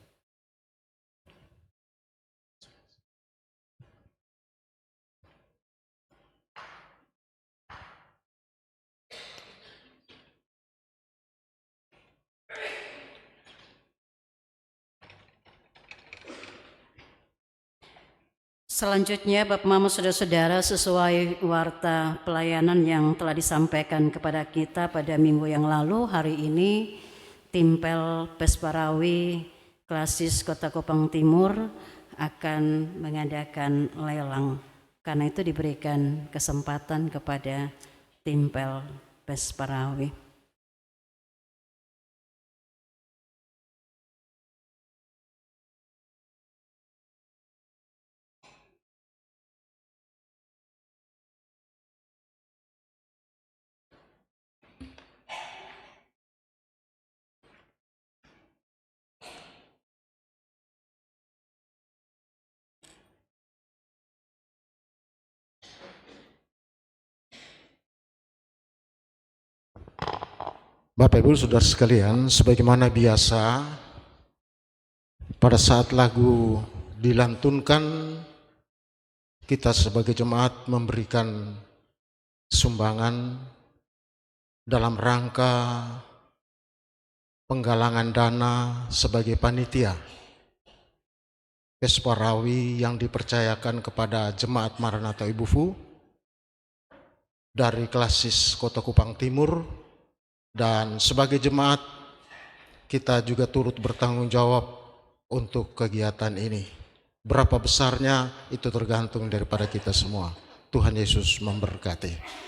Selanjutnya, Bapak Mama, Saudara-saudara, sesuai warta pelayanan yang telah disampaikan kepada kita pada minggu yang lalu, hari ini Timpel Pesparawi Klasis Kota Kupang Timur akan mengadakan lelang. Karena itu diberikan kesempatan kepada Timpel Pesparawi. Bapak Ibu Saudara sekalian, sebagaimana biasa pada saat lagu dilantunkan, kita sebagai jemaat memberikan sumbangan dalam rangka penggalangan dana sebagai panitia Pesparawi yang dipercayakan kepada Jemaat Maranatha Oibufu dari Klasis Kota Kupang Timur. Dan sebagai jemaat kita juga turut bertanggung jawab untuk kegiatan ini. Berapa besarnya itu tergantung daripada kita semua. Tuhan Yesus memberkati.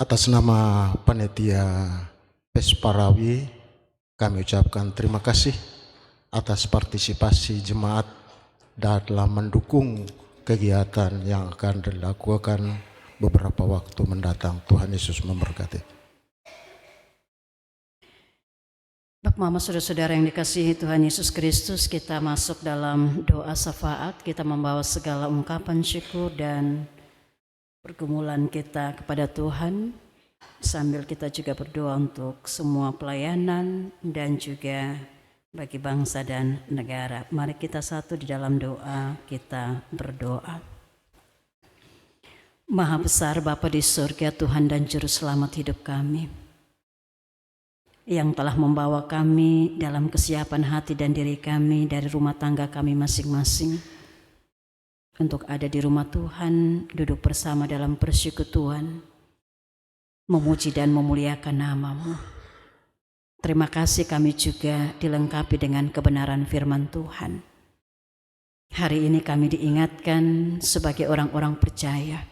Atas nama panitia Pesparawi, kami ucapkan terima kasih atas partisipasi jemaat dalam mendukung kegiatan yang akan dilakukan beberapa waktu mendatang. Tuhan Yesus memberkati. Bapak Mama, saudara-saudara yang dikasihi Tuhan Yesus Kristus, kita masuk dalam doa syafaat. Kita membawa segala ungkapan syukur dan pergumulan kita kepada Tuhan, sambil kita juga berdoa untuk semua pelayanan dan juga bagi bangsa dan negara. Mari kita satu di dalam doa, kita berdoa. Maha besar Bapa di surga, Tuhan dan Juru Selamat hidup kami, yang telah membawa kami dalam kesiapan hati dan diri kami dari rumah tangga kami masing-masing untuk ada di rumah Tuhan, duduk bersama dalam persekutuan, memuji dan memuliakan nama-Mu. Terima kasih kami juga dilengkapi dengan kebenaran firman Tuhan. Hari ini kami diingatkan sebagai orang-orang percaya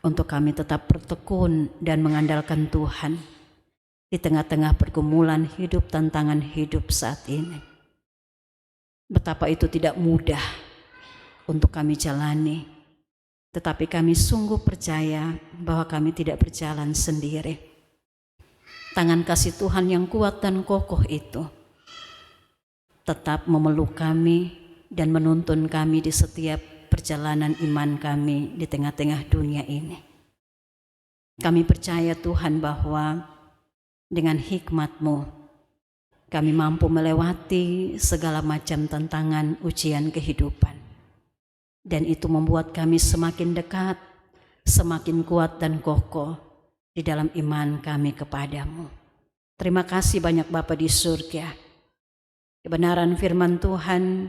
untuk kami tetap bertekun dan mengandalkan Tuhan di tengah-tengah pergumulan hidup, tantangan hidup saat ini. Betapa itu tidak mudah untuk kami jalani, tetapi kami sungguh percaya bahwa kami tidak berjalan sendiri. Tangan kasih Tuhan yang kuat dan kokoh itu tetap memeluk kami dan menuntun kami di setiap perjalanan iman kami di tengah-tengah dunia ini. Kami percaya Tuhan bahwa dengan hikmat-Mu kami mampu melewati segala macam tantangan ujian kehidupan. Dan itu membuat kami semakin dekat, semakin kuat dan kokoh di dalam iman kami kepadamu. Terima kasih banyak Bapa di surga. Kebenaran firman Tuhan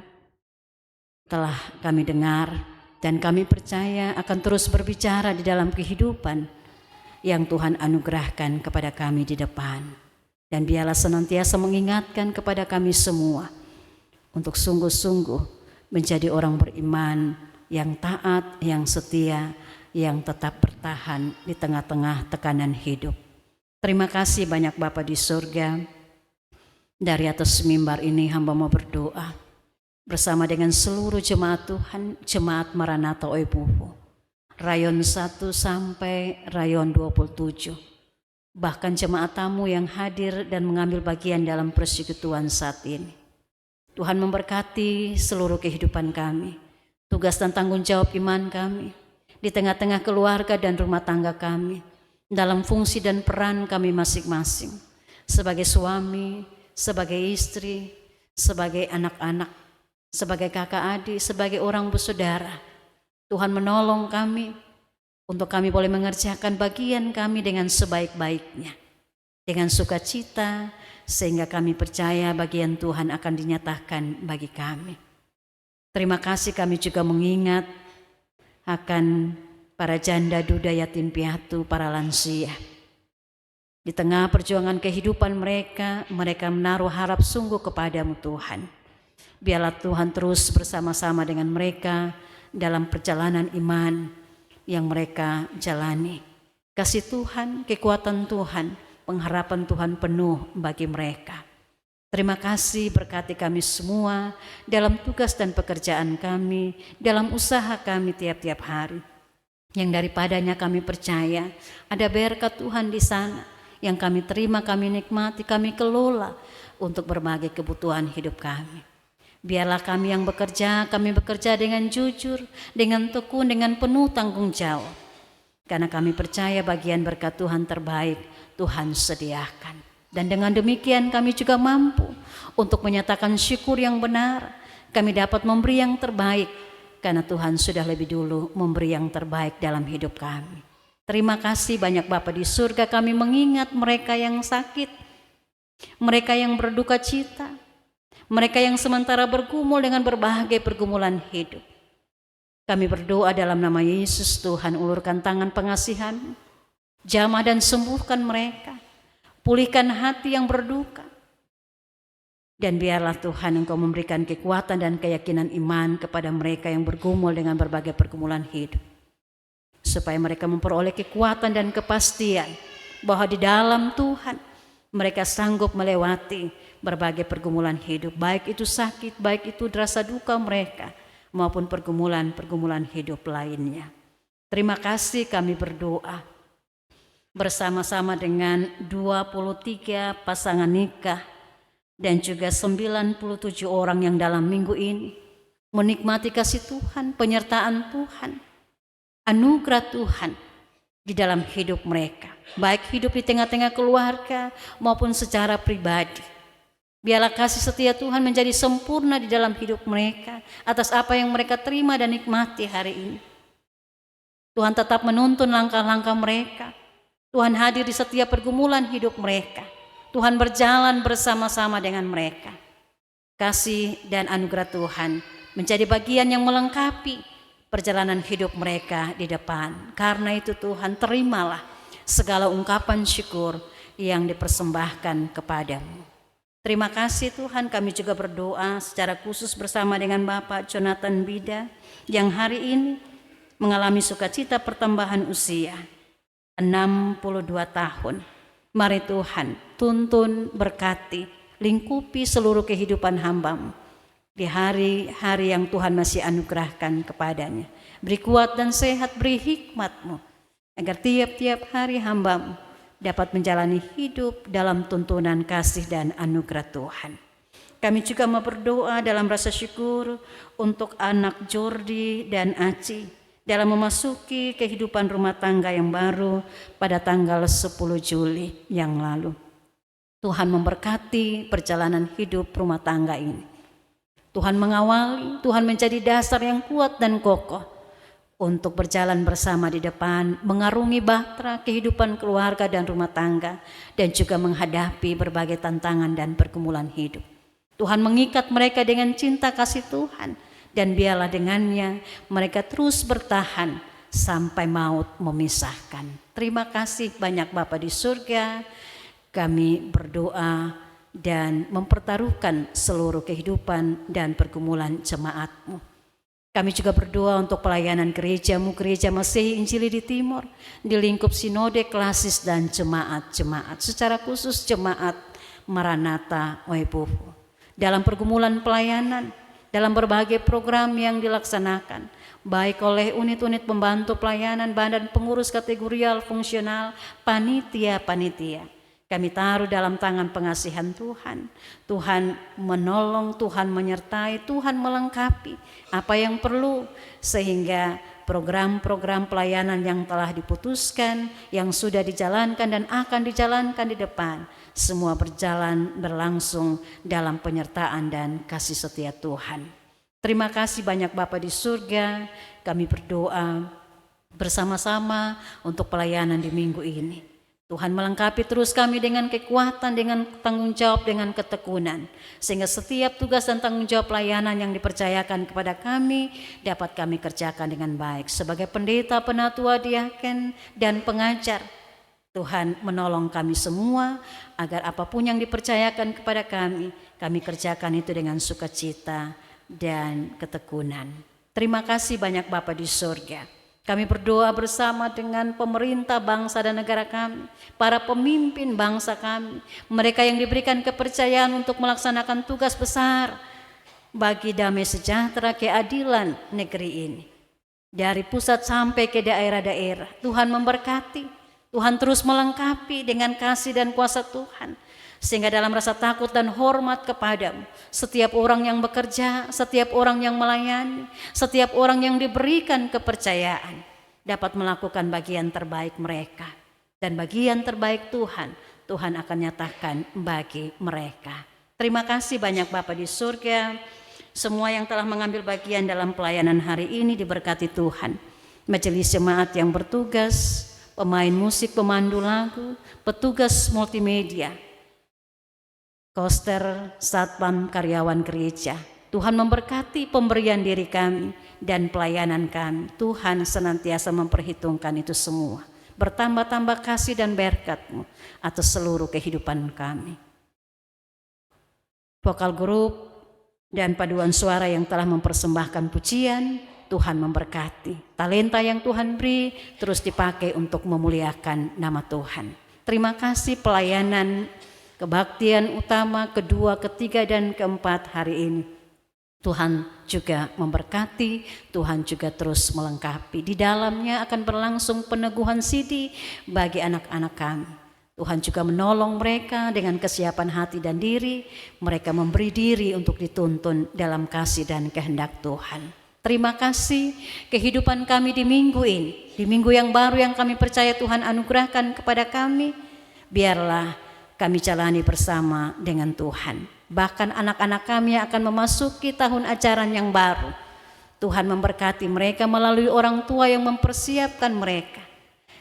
telah kami dengar dan kami percaya akan terus berbicara di dalam kehidupan yang Tuhan anugerahkan kepada kami di depan. Dan biarlah senantiasa mengingatkan kepada kami semua untuk sungguh-sungguh menjadi orang beriman yang taat, yang setia, yang tetap bertahan di tengah-tengah tekanan hidup. Terima kasih banyak Bapa di surga. Dari atas mimbar ini hamba mau berdoa bersama dengan seluruh jemaat Tuhan, jemaat Maranatha Oipupu, Rayon 1 sampai Rayon 27. Bahkan jemaat tamu yang hadir dan mengambil bagian dalam persekutuan saat ini. Tuhan memberkati seluruh kehidupan kami, tugas dan tanggung jawab iman kami, di tengah-tengah keluarga dan rumah tangga kami, dalam fungsi dan peran kami masing-masing, sebagai suami, sebagai istri, sebagai anak-anak, sebagai kakak adik, sebagai orang bersaudara. Tuhan menolong kami untuk kami boleh mengerjakan bagian kami dengan sebaik-baiknya, dengan sukacita, sehingga kami percaya bagian Tuhan akan dinyatakan bagi kami. Terima kasih kami juga mengingat akan para janda, duda, yatim piatu, para lansia. Di tengah perjuangan kehidupan mereka, mereka menaruh harap sungguh kepadamu Tuhan. Biarlah Tuhan terus bersama-sama dengan mereka dalam perjalanan iman yang mereka jalani. Kasih Tuhan, kekuatan Tuhan, pengharapan Tuhan penuh bagi mereka. Terima kasih, berkati kami semua dalam tugas dan pekerjaan kami, dalam usaha kami tiap-tiap hari. Yang daripadanya kami percaya ada berkat Tuhan di sana yang kami terima, kami nikmati, kami kelola untuk berbagai kebutuhan hidup kami. Biarlah kami yang bekerja, kami bekerja dengan jujur, dengan tekun, dengan penuh tanggung jawab. Karena kami percaya bagian berkat Tuhan terbaik Tuhan sediakan. Dan dengan demikian kami juga mampu untuk menyatakan syukur yang benar. Kami dapat memberi yang terbaik karena Tuhan sudah lebih dulu memberi yang terbaik dalam hidup kami. Terima kasih banyak Bapa di surga, kami mengingat mereka yang sakit, mereka yang berduka cita, mereka yang sementara bergumul dengan berbagai pergumulan hidup. Kami berdoa dalam nama Yesus, Tuhan ulurkan tangan pengasihan, jamah dan sembuhkan mereka, pulihkan hati yang berduka. Dan biarlah Tuhan Engkau memberikan kekuatan dan keyakinan iman kepada mereka yang bergumul dengan berbagai pergumulan hidup. supaya mereka memperoleh kekuatan dan kepastian bahwa di dalam Tuhan mereka sanggup melewati berbagai pergumulan hidup, baik itu sakit, baik itu rasa duka mereka, maupun pergumulan-pergumulan hidup lainnya. Terima kasih, kami berdoa bersama-sama dengan 23 pasangan nikah dan juga 97 orang yang dalam minggu ini menikmati kasih Tuhan, penyertaan Tuhan, anugerah Tuhan di dalam hidup mereka, baik hidup di tengah-tengah keluarga maupun secara pribadi. Biarlah kasih setia Tuhan menjadi sempurna di dalam hidup mereka atas apa yang mereka terima dan nikmati hari ini. Tuhan tetap menuntun langkah-langkah mereka. Tuhan hadir di setiap pergumulan hidup mereka. Tuhan berjalan bersama-sama dengan mereka. Kasih dan anugerah Tuhan menjadi bagian yang melengkapi perjalanan hidup mereka di depan. Karena itu Tuhan, terimalah segala ungkapan syukur yang dipersembahkan kepadamu. Terima kasih Tuhan, kami juga berdoa secara khusus bersama dengan Bapak Jonathan Bida yang hari ini mengalami sukacita pertambahan usia 62 tahun. Mari Tuhan tuntun, berkati, lingkupi seluruh kehidupan hamba-Mu di hari-hari yang Tuhan masih anugerahkan kepadanya. Beri kuat dan sehat, beri hikmat-Mu agar tiap-tiap hari hamba-Mu dapat menjalani hidup dalam tuntunan kasih dan anugerah Tuhan. Kami juga mau berdoa dalam rasa syukur untuk anak Jordi dan Aci dalam memasuki kehidupan rumah tangga yang baru pada tanggal 10 Juli yang lalu. Tuhan memberkati perjalanan hidup rumah tangga ini. Tuhan mengawali, Tuhan menjadi dasar yang kuat dan kokoh untuk berjalan bersama di depan, mengarungi bahtera kehidupan keluarga dan rumah tangga, dan juga menghadapi berbagai tantangan dan pergumulan hidup. Tuhan mengikat mereka dengan cinta kasih Tuhan, dan biarlah dengannya mereka terus bertahan sampai maut memisahkan. Terima kasih banyak Bapa di surga. Kami berdoa dan mempertaruhkan seluruh kehidupan dan pergumulan jemaat-Mu. Kami juga berdoa untuk pelayanan gereja-Mu, Gereja Masihi Injili di Timur, di lingkup sinode, klasis, dan jemaat-jemaat, secara khusus jemaat Maranatha Waipufu. Dalam pergumulan pelayanan, dalam berbagai program yang dilaksanakan, baik oleh unit-unit pembantu pelayanan, badan pengurus kategorial, fungsional, panitia-panitia, kami taruh dalam tangan pengasihan Tuhan. Tuhan menolong, Tuhan menyertai, Tuhan melengkapi apa yang perlu, sehingga program-program pelayanan yang telah diputuskan, yang sudah dijalankan dan akan dijalankan di depan, semua berjalan berlangsung dalam penyertaan dan kasih setia Tuhan. Terima kasih banyak Bapa di surga. Kami berdoa bersama-sama untuk pelayanan di minggu ini. Tuhan melengkapi terus kami dengan kekuatan, dengan tanggung jawab, dengan ketekunan, sehingga setiap tugas dan tanggung jawab pelayanan yang dipercayakan kepada kami dapat kami kerjakan dengan baik. Sebagai pendeta, penatua, diaken, dan pengajar, Tuhan menolong kami semua agar apapun yang dipercayakan kepada kami kerjakan itu dengan sukacita dan ketekunan. Terima kasih banyak Bapa di surga. Kami berdoa bersama dengan pemerintah bangsa dan negara kami, para pemimpin bangsa kami, mereka yang diberikan kepercayaan untuk melaksanakan tugas besar bagi damai sejahtera, keadilan negeri ini. Dari pusat sampai ke daerah-daerah, Tuhan memberkati, Tuhan terus melengkapi dengan kasih dan kuasa Tuhan, sehingga dalam rasa takut dan hormat kepadamu, setiap orang yang bekerja, setiap orang yang melayani, setiap orang yang diberikan kepercayaan dapat melakukan bagian terbaik mereka. Dan bagian terbaik Tuhan akan nyatakan bagi mereka. Terima kasih banyak Bapa di surga. Semua yang telah mengambil bagian dalam pelayanan hari ini diberkati Tuhan. Majelis jemaat yang bertugas, pemain musik, pemandu lagu, petugas multimedia, koster, satpam, karyawan gereja. Tuhan memberkati pemberian diri kami dan pelayanan kami. Tuhan senantiasa memperhitungkan itu semua. Bertambah-tambah kasih dan berkat-Mu atas seluruh kehidupan kami. Vokal grup dan paduan suara yang telah mempersembahkan pujian, Tuhan memberkati. Talenta yang Tuhan beri terus dipakai untuk memuliakan nama Tuhan. Terima kasih pelayanan kebaktian utama kedua, ketiga, dan keempat hari ini. Tuhan juga memberkati, Tuhan juga terus melengkapi. Di dalamnya akan berlangsung peneguhan sidi bagi anak-anak kami. Tuhan juga menolong mereka dengan kesiapan hati dan diri. Mereka memberi diri untuk dituntun dalam kasih dan kehendak Tuhan. Terima kasih kehidupan kami di minggu ini. Di minggu yang baru yang kami percaya Tuhan anugerahkan kepada kami. Biarlah kami jalani bersama dengan Tuhan. Bahkan anak-anak kami akan memasuki tahun ajaran yang baru. Tuhan memberkati mereka melalui orang tua yang mempersiapkan mereka.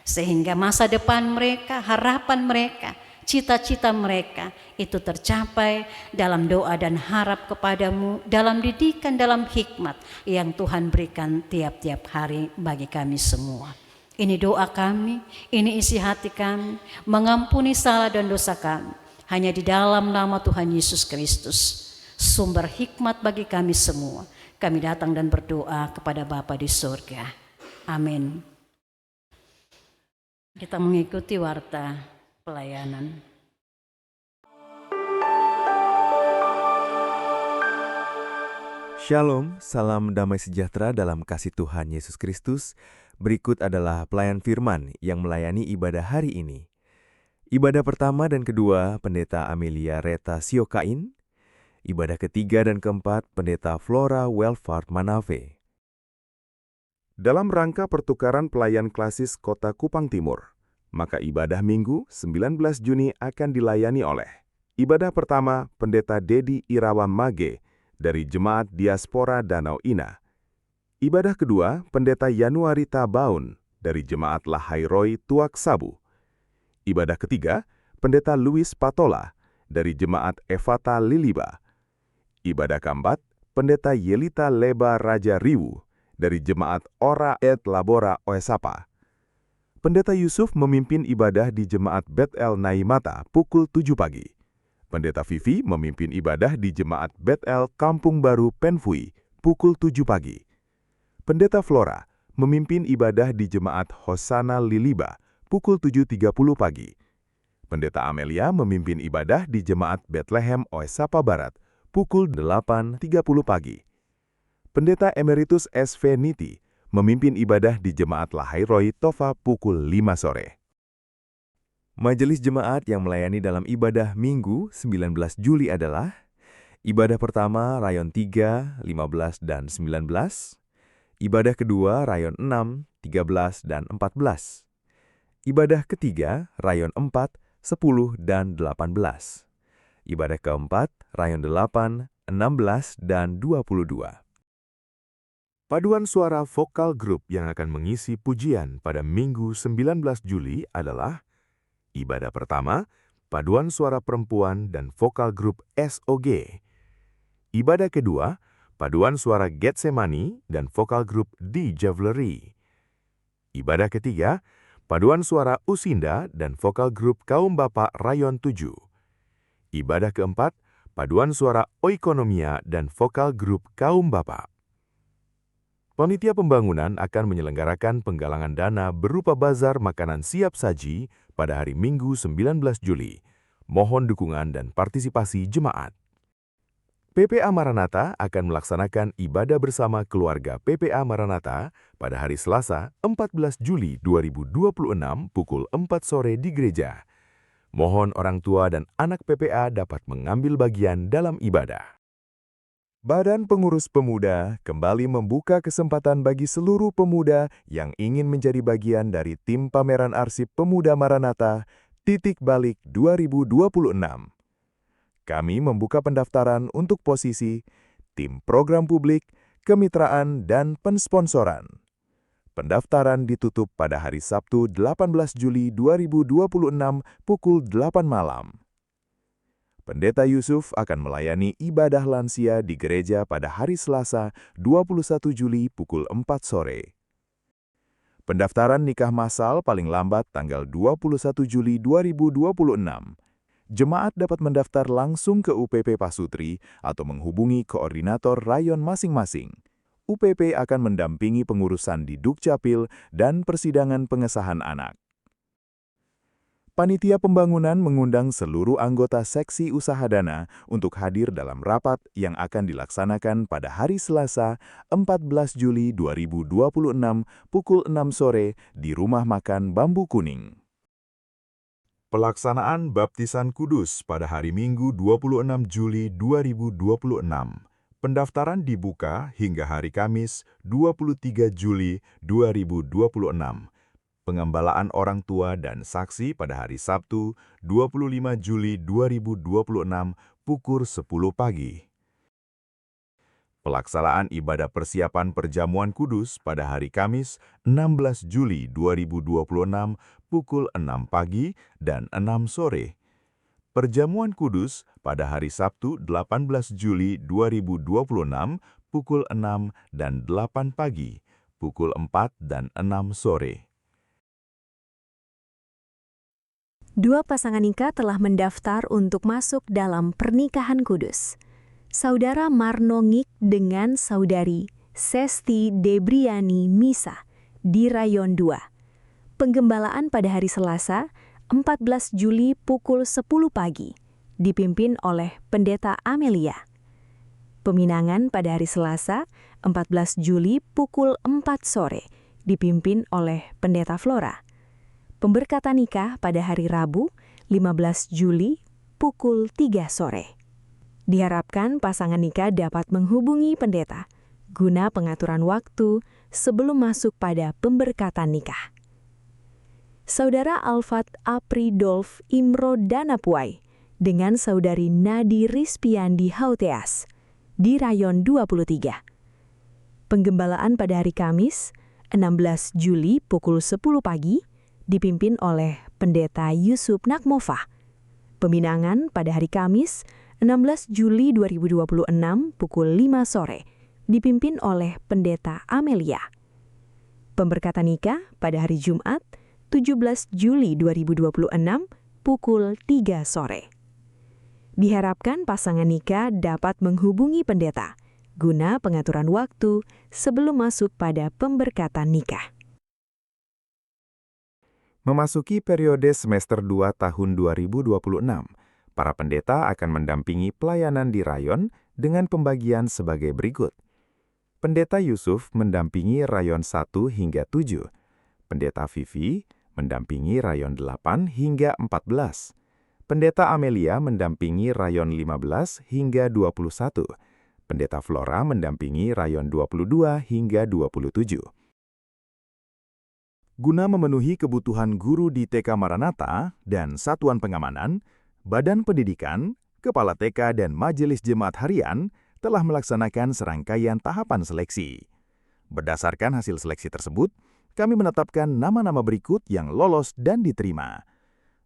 Sehingga masa depan mereka, harapan mereka, cita-cita mereka itu tercapai dalam doa dan harap kepadamu, dalam didikan, dalam hikmat yang Tuhan berikan tiap-tiap hari bagi kami semua. Ini doa kami, ini isi hati kami, mengampuni salah dan dosa kami. Hanya di dalam nama Tuhan Yesus Kristus, sumber hikmat bagi kami semua. Kami datang dan berdoa kepada Bapa di surga. Amin. Kita mengikuti warta pelayanan. Shalom, salam damai sejahtera dalam kasih Tuhan Yesus Kristus. Berikut adalah pelayan firman yang melayani ibadah hari ini. Ibadah pertama dan kedua, Pendeta Amelia Reta Siokain. Ibadah ketiga dan keempat, Pendeta Flora Welfart Manave. Dalam rangka pertukaran pelayan klasis Kota Kupang Timur, maka ibadah Minggu 19 Juni akan dilayani oleh ibadah pertama Pendeta Dedi Irawan Mage dari Jemaat Diaspora Danau Ina. Ibadah kedua Pendeta Yanuari Tabaun dari Jemaat Lahairoi Tuak Sabu. Ibadah ketiga, Pendeta Luis Patola dari Jemaat Evata Liliba. Ibadah keempat, Pendeta Yelita Leba Raja Riwu dari Jemaat Ora et Labora Oesapa. Pendeta Yusuf memimpin ibadah di Jemaat Bet El Naimata pukul 7 pagi. Pendeta Vivi memimpin ibadah di Jemaat Bet El Kampung Baru Penfui pukul 7 pagi. Pendeta Flora memimpin ibadah di Jemaat Hosana Liliba pukul 7.30 pagi. Pendeta Amelia memimpin ibadah di Jemaat Bethlehem Oesapa Barat pukul 8.30 pagi. Pendeta Emeritus SV Niti memimpin ibadah di Jemaat Lahairoi Tova pukul 5 sore. Majelis jemaat yang melayani dalam ibadah Minggu 19 Juli adalah ibadah pertama Rayon 3, 15 dan 19, ibadah kedua Rayon 6, 13 dan 14, ibadah ketiga, Rayon 4, 10, dan 18. Ibadah keempat, Rayon 8, 16, dan 22. Paduan suara vokal grup yang akan mengisi pujian pada Minggu 19 Juli adalah ibadah pertama, paduan suara perempuan dan vokal grup SOG. Ibadah kedua, paduan suara Getsemani dan vokal grup The Javelry. Ibadah ketiga, paduan suara Usinda dan vokal grup Kaum Bapak Rayon 7. Ibadah keempat, paduan suara Oikonomia dan vokal grup Kaum Bapak. Panitia Pembangunan akan menyelenggarakan penggalangan dana berupa bazar makanan siap saji pada hari Minggu 19 Juli. Mohon dukungan dan partisipasi jemaat. PPA Maranatha akan melaksanakan ibadah bersama keluarga PPA Maranatha pada hari Selasa 14 Juli 2026 pukul 4 sore di gereja. Mohon orang tua dan anak PPA dapat mengambil bagian dalam ibadah. Badan Pengurus Pemuda kembali membuka kesempatan bagi seluruh pemuda yang ingin menjadi bagian dari tim pameran arsip Pemuda Maranatha Titik Balik 2026. Kami membuka pendaftaran untuk posisi tim program publik, kemitraan, dan pensponsoran. Pendaftaran ditutup pada hari Sabtu 18 Juli 2026 pukul 8 malam. Pendeta Yusuf akan melayani ibadah lansia di gereja pada hari Selasa 21 Juli pukul 4 sore. Pendaftaran nikah massal paling lambat tanggal 21 Juli 2026. Jemaat dapat mendaftar langsung ke UPP Pasutri atau menghubungi koordinator rayon masing-masing. UPP akan mendampingi pengurusan di Dukcapil dan persidangan pengesahan anak. Panitia Pembangunan mengundang seluruh anggota seksi usaha dana untuk hadir dalam rapat yang akan dilaksanakan pada hari Selasa, 14 Juli 2026 pukul 6 sore di Rumah Makan Bambu Kuning. Pelaksanaan Baptisan Kudus pada hari Minggu 26 Juli 2026. Pendaftaran dibuka hingga hari Kamis 23 Juli 2026. Pengembalaan orang tua dan saksi pada hari Sabtu 25 Juli 2026 pukul 10 pagi. Pelaksanaan ibadah persiapan perjamuan kudus pada hari Kamis 16 Juli 2026 pukul 6 pagi dan 6 sore. Perjamuan kudus pada hari Sabtu 18 Juli 2026 pukul 6 dan 8 pagi, pukul 4 dan 6 sore. Dua pasangan nikah telah mendaftar untuk masuk dalam pernikahan kudus. Saudara Marno Ngik dengan Saudari Sesti Debriani Misa di Rayon 2. Penggembalaan pada hari Selasa, 14 Juli pukul 10 pagi, dipimpin oleh Pendeta Amelia. Peminangan pada hari Selasa, 14 Juli pukul 4 sore, dipimpin oleh Pendeta Flora. Pemberkatan nikah pada hari Rabu, 15 Juli, pukul 3 sore. Diharapkan pasangan nikah dapat menghubungi pendeta guna pengaturan waktu sebelum masuk pada pemberkatan nikah. Saudara Alfat Apridolf Imro Danapuai dengan Saudari Nadi Rispiandi Hauteas di Rayon 23. Penggembalaan pada hari Kamis, 16 Juli pukul 10 pagi, dipimpin oleh Pendeta Yusuf Nakmova. Peminangan pada hari Kamis, 16 Juli 2026 pukul 5 sore, dipimpin oleh Pendeta Amelia. Pemberkatan nikah pada hari Jumat, 17 Juli 2026 pukul 3 sore. Diharapkan pasangan nikah dapat menghubungi pendeta guna pengaturan waktu sebelum masuk pada pemberkatan nikah. Memasuki periode semester 2 tahun 2026, para pendeta akan mendampingi pelayanan di rayon dengan pembagian sebagai berikut. Pendeta Yusuf mendampingi rayon 1 hingga 7. Pendeta Vivi mendampingi rayon 8 hingga 14. Pendeta Amelia mendampingi rayon 15 hingga 21. Pendeta Flora mendampingi rayon 22 hingga 27. Guna memenuhi kebutuhan guru di TK Maranatha dan Satuan Pengamanan, Badan Pendidikan, Kepala TK dan Majelis Jemaat Harian telah melaksanakan serangkaian tahapan seleksi. Berdasarkan hasil seleksi tersebut, kami menetapkan nama-nama berikut yang lolos dan diterima.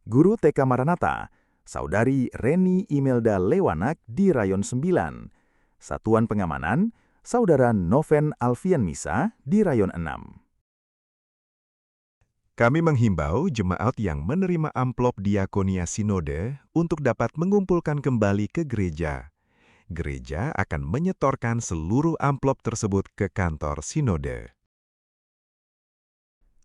Guru TK Maranatha, Saudari Reni Imelda Lewanak di Rayon 9. Satuan Pengamanan, Saudara Noven Alfian Misa di Rayon 6. Kami menghimbau jemaat yang menerima amplop diakonia sinode untuk dapat mengumpulkan kembali ke gereja. Gereja akan menyetorkan seluruh amplop tersebut ke kantor sinode.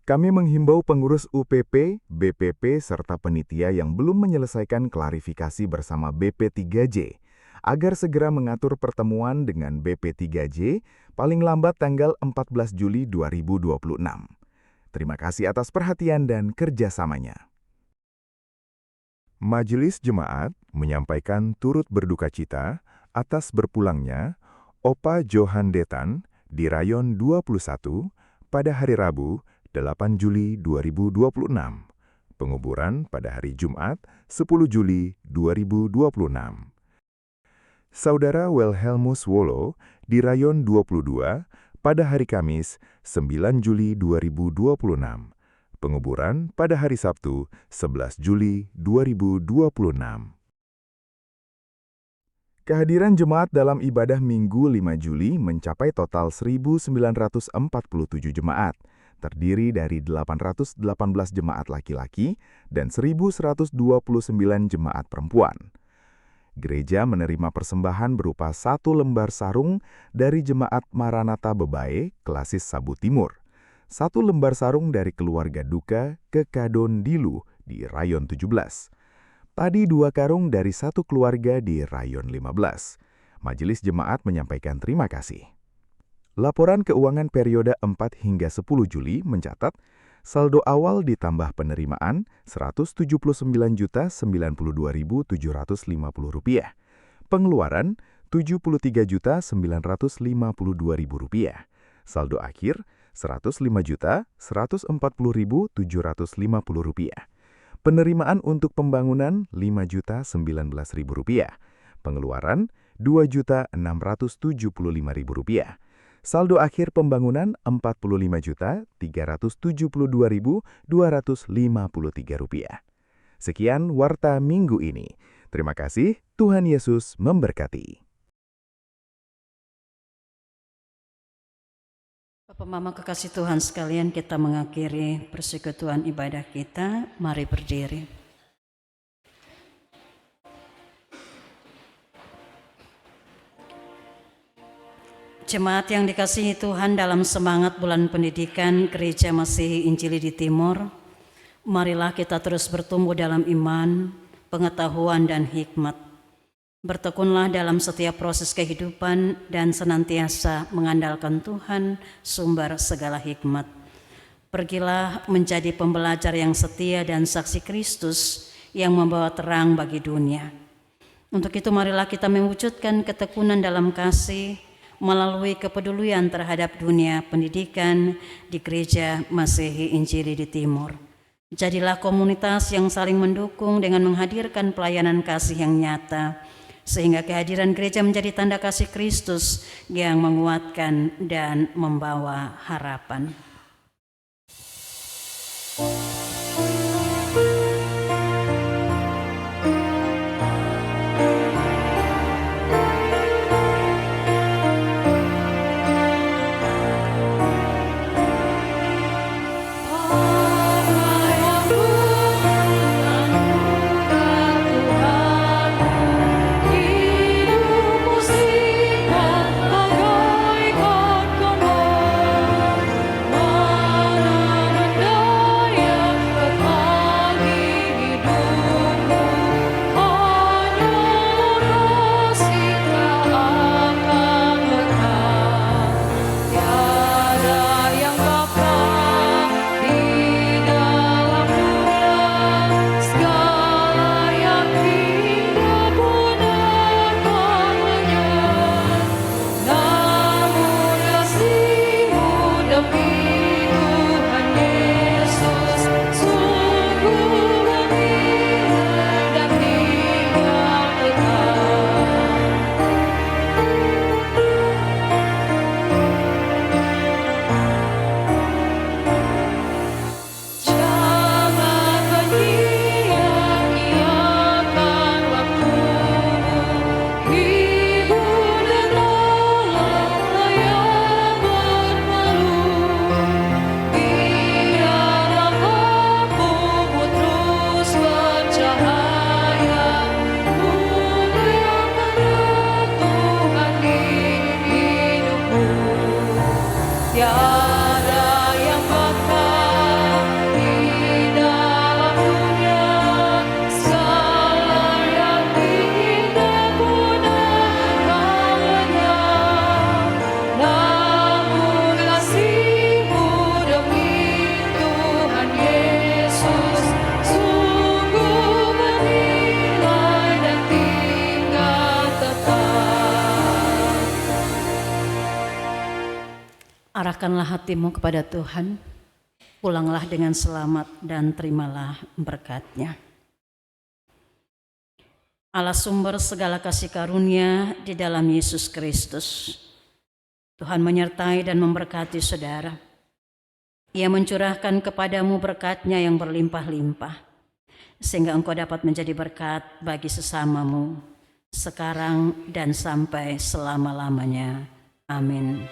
Kami menghimbau pengurus UPP, BPP, serta penitia yang belum menyelesaikan klarifikasi bersama BP3J agar segera mengatur pertemuan dengan BP3J paling lambat tanggal 14 Juli 2026. Terima kasih atas perhatian dan kerjasamanya. Majelis Jemaat menyampaikan turut berduka cita atas berpulangnya Opa Johan Detan di Rayon 21 pada hari Rabu 8 Juli 2026. Penguburan pada hari Jumat 10 Juli 2026. Saudara Wilhelmus Wolo di Rayon 22 pada hari Kamis 9 Juli 2026. Penguburan pada hari Sabtu 11 Juli 2026. Kehadiran jemaat dalam ibadah Minggu 5 Juli mencapai total 1.947 jemaat, terdiri dari 818 jemaat laki-laki dan 1.129 jemaat perempuan. gereja menerima persembahan berupa 1 lembar sarung dari Jemaat Maranatha Bebae, Klasis Sabu Timur, 1 lembar sarung dari keluarga duka Kekadon Dilu di Rayon 17, padi 2 karung dari 1 keluarga di Rayon 15. Majelis Jemaat menyampaikan terima kasih. Laporan keuangan periode 4 hingga 10 Juli mencatat saldo awal ditambah penerimaan Rp179.092.750, pengeluaran Rp73.952.000, saldo akhir Rp105.140.750, penerimaan untuk pembangunan Rp5.019.000, pengeluaran Rp2.675.000, saldo akhir pembangunan Rp45.372.253. Sekian Warta Minggu ini. Terima kasih, Tuhan Yesus memberkati. Bapak Mama kekasih Tuhan sekalian, kita mengakhiri persekutuan ibadah kita. Mari berdiri. Jemaat yang dikasihi Tuhan, dalam semangat bulan pendidikan Gereja Masihi Injili di Timur, marilah kita terus bertumbuh dalam iman, pengetahuan, dan hikmat. Bertekunlah dalam setiap proses kehidupan dan senantiasa mengandalkan Tuhan, sumber segala hikmat. Pergilah menjadi pembelajar yang setia dan saksi Kristus yang membawa terang bagi dunia. Untuk itu marilah kita mewujudkan ketekunan dalam kasih melalui kepedulian terhadap dunia pendidikan di Gereja Masihi Injili di Timur. Jadilah komunitas yang saling mendukung dengan menghadirkan pelayanan kasih yang nyata, sehingga kehadiran gereja menjadi tanda kasih Kristus yang menguatkan dan membawa harapan. Arahkanlah hatimu kepada Tuhan, pulanglah dengan selamat dan terimalah berkat-Nya. Allah sumber segala kasih karunia di dalam Yesus Kristus, Tuhan menyertai dan memberkati saudara. Ia mencurahkan kepadamu berkat-Nya yang berlimpah-limpah, sehingga engkau dapat menjadi berkat bagi sesamamu, sekarang dan sampai selama-lamanya. Amin.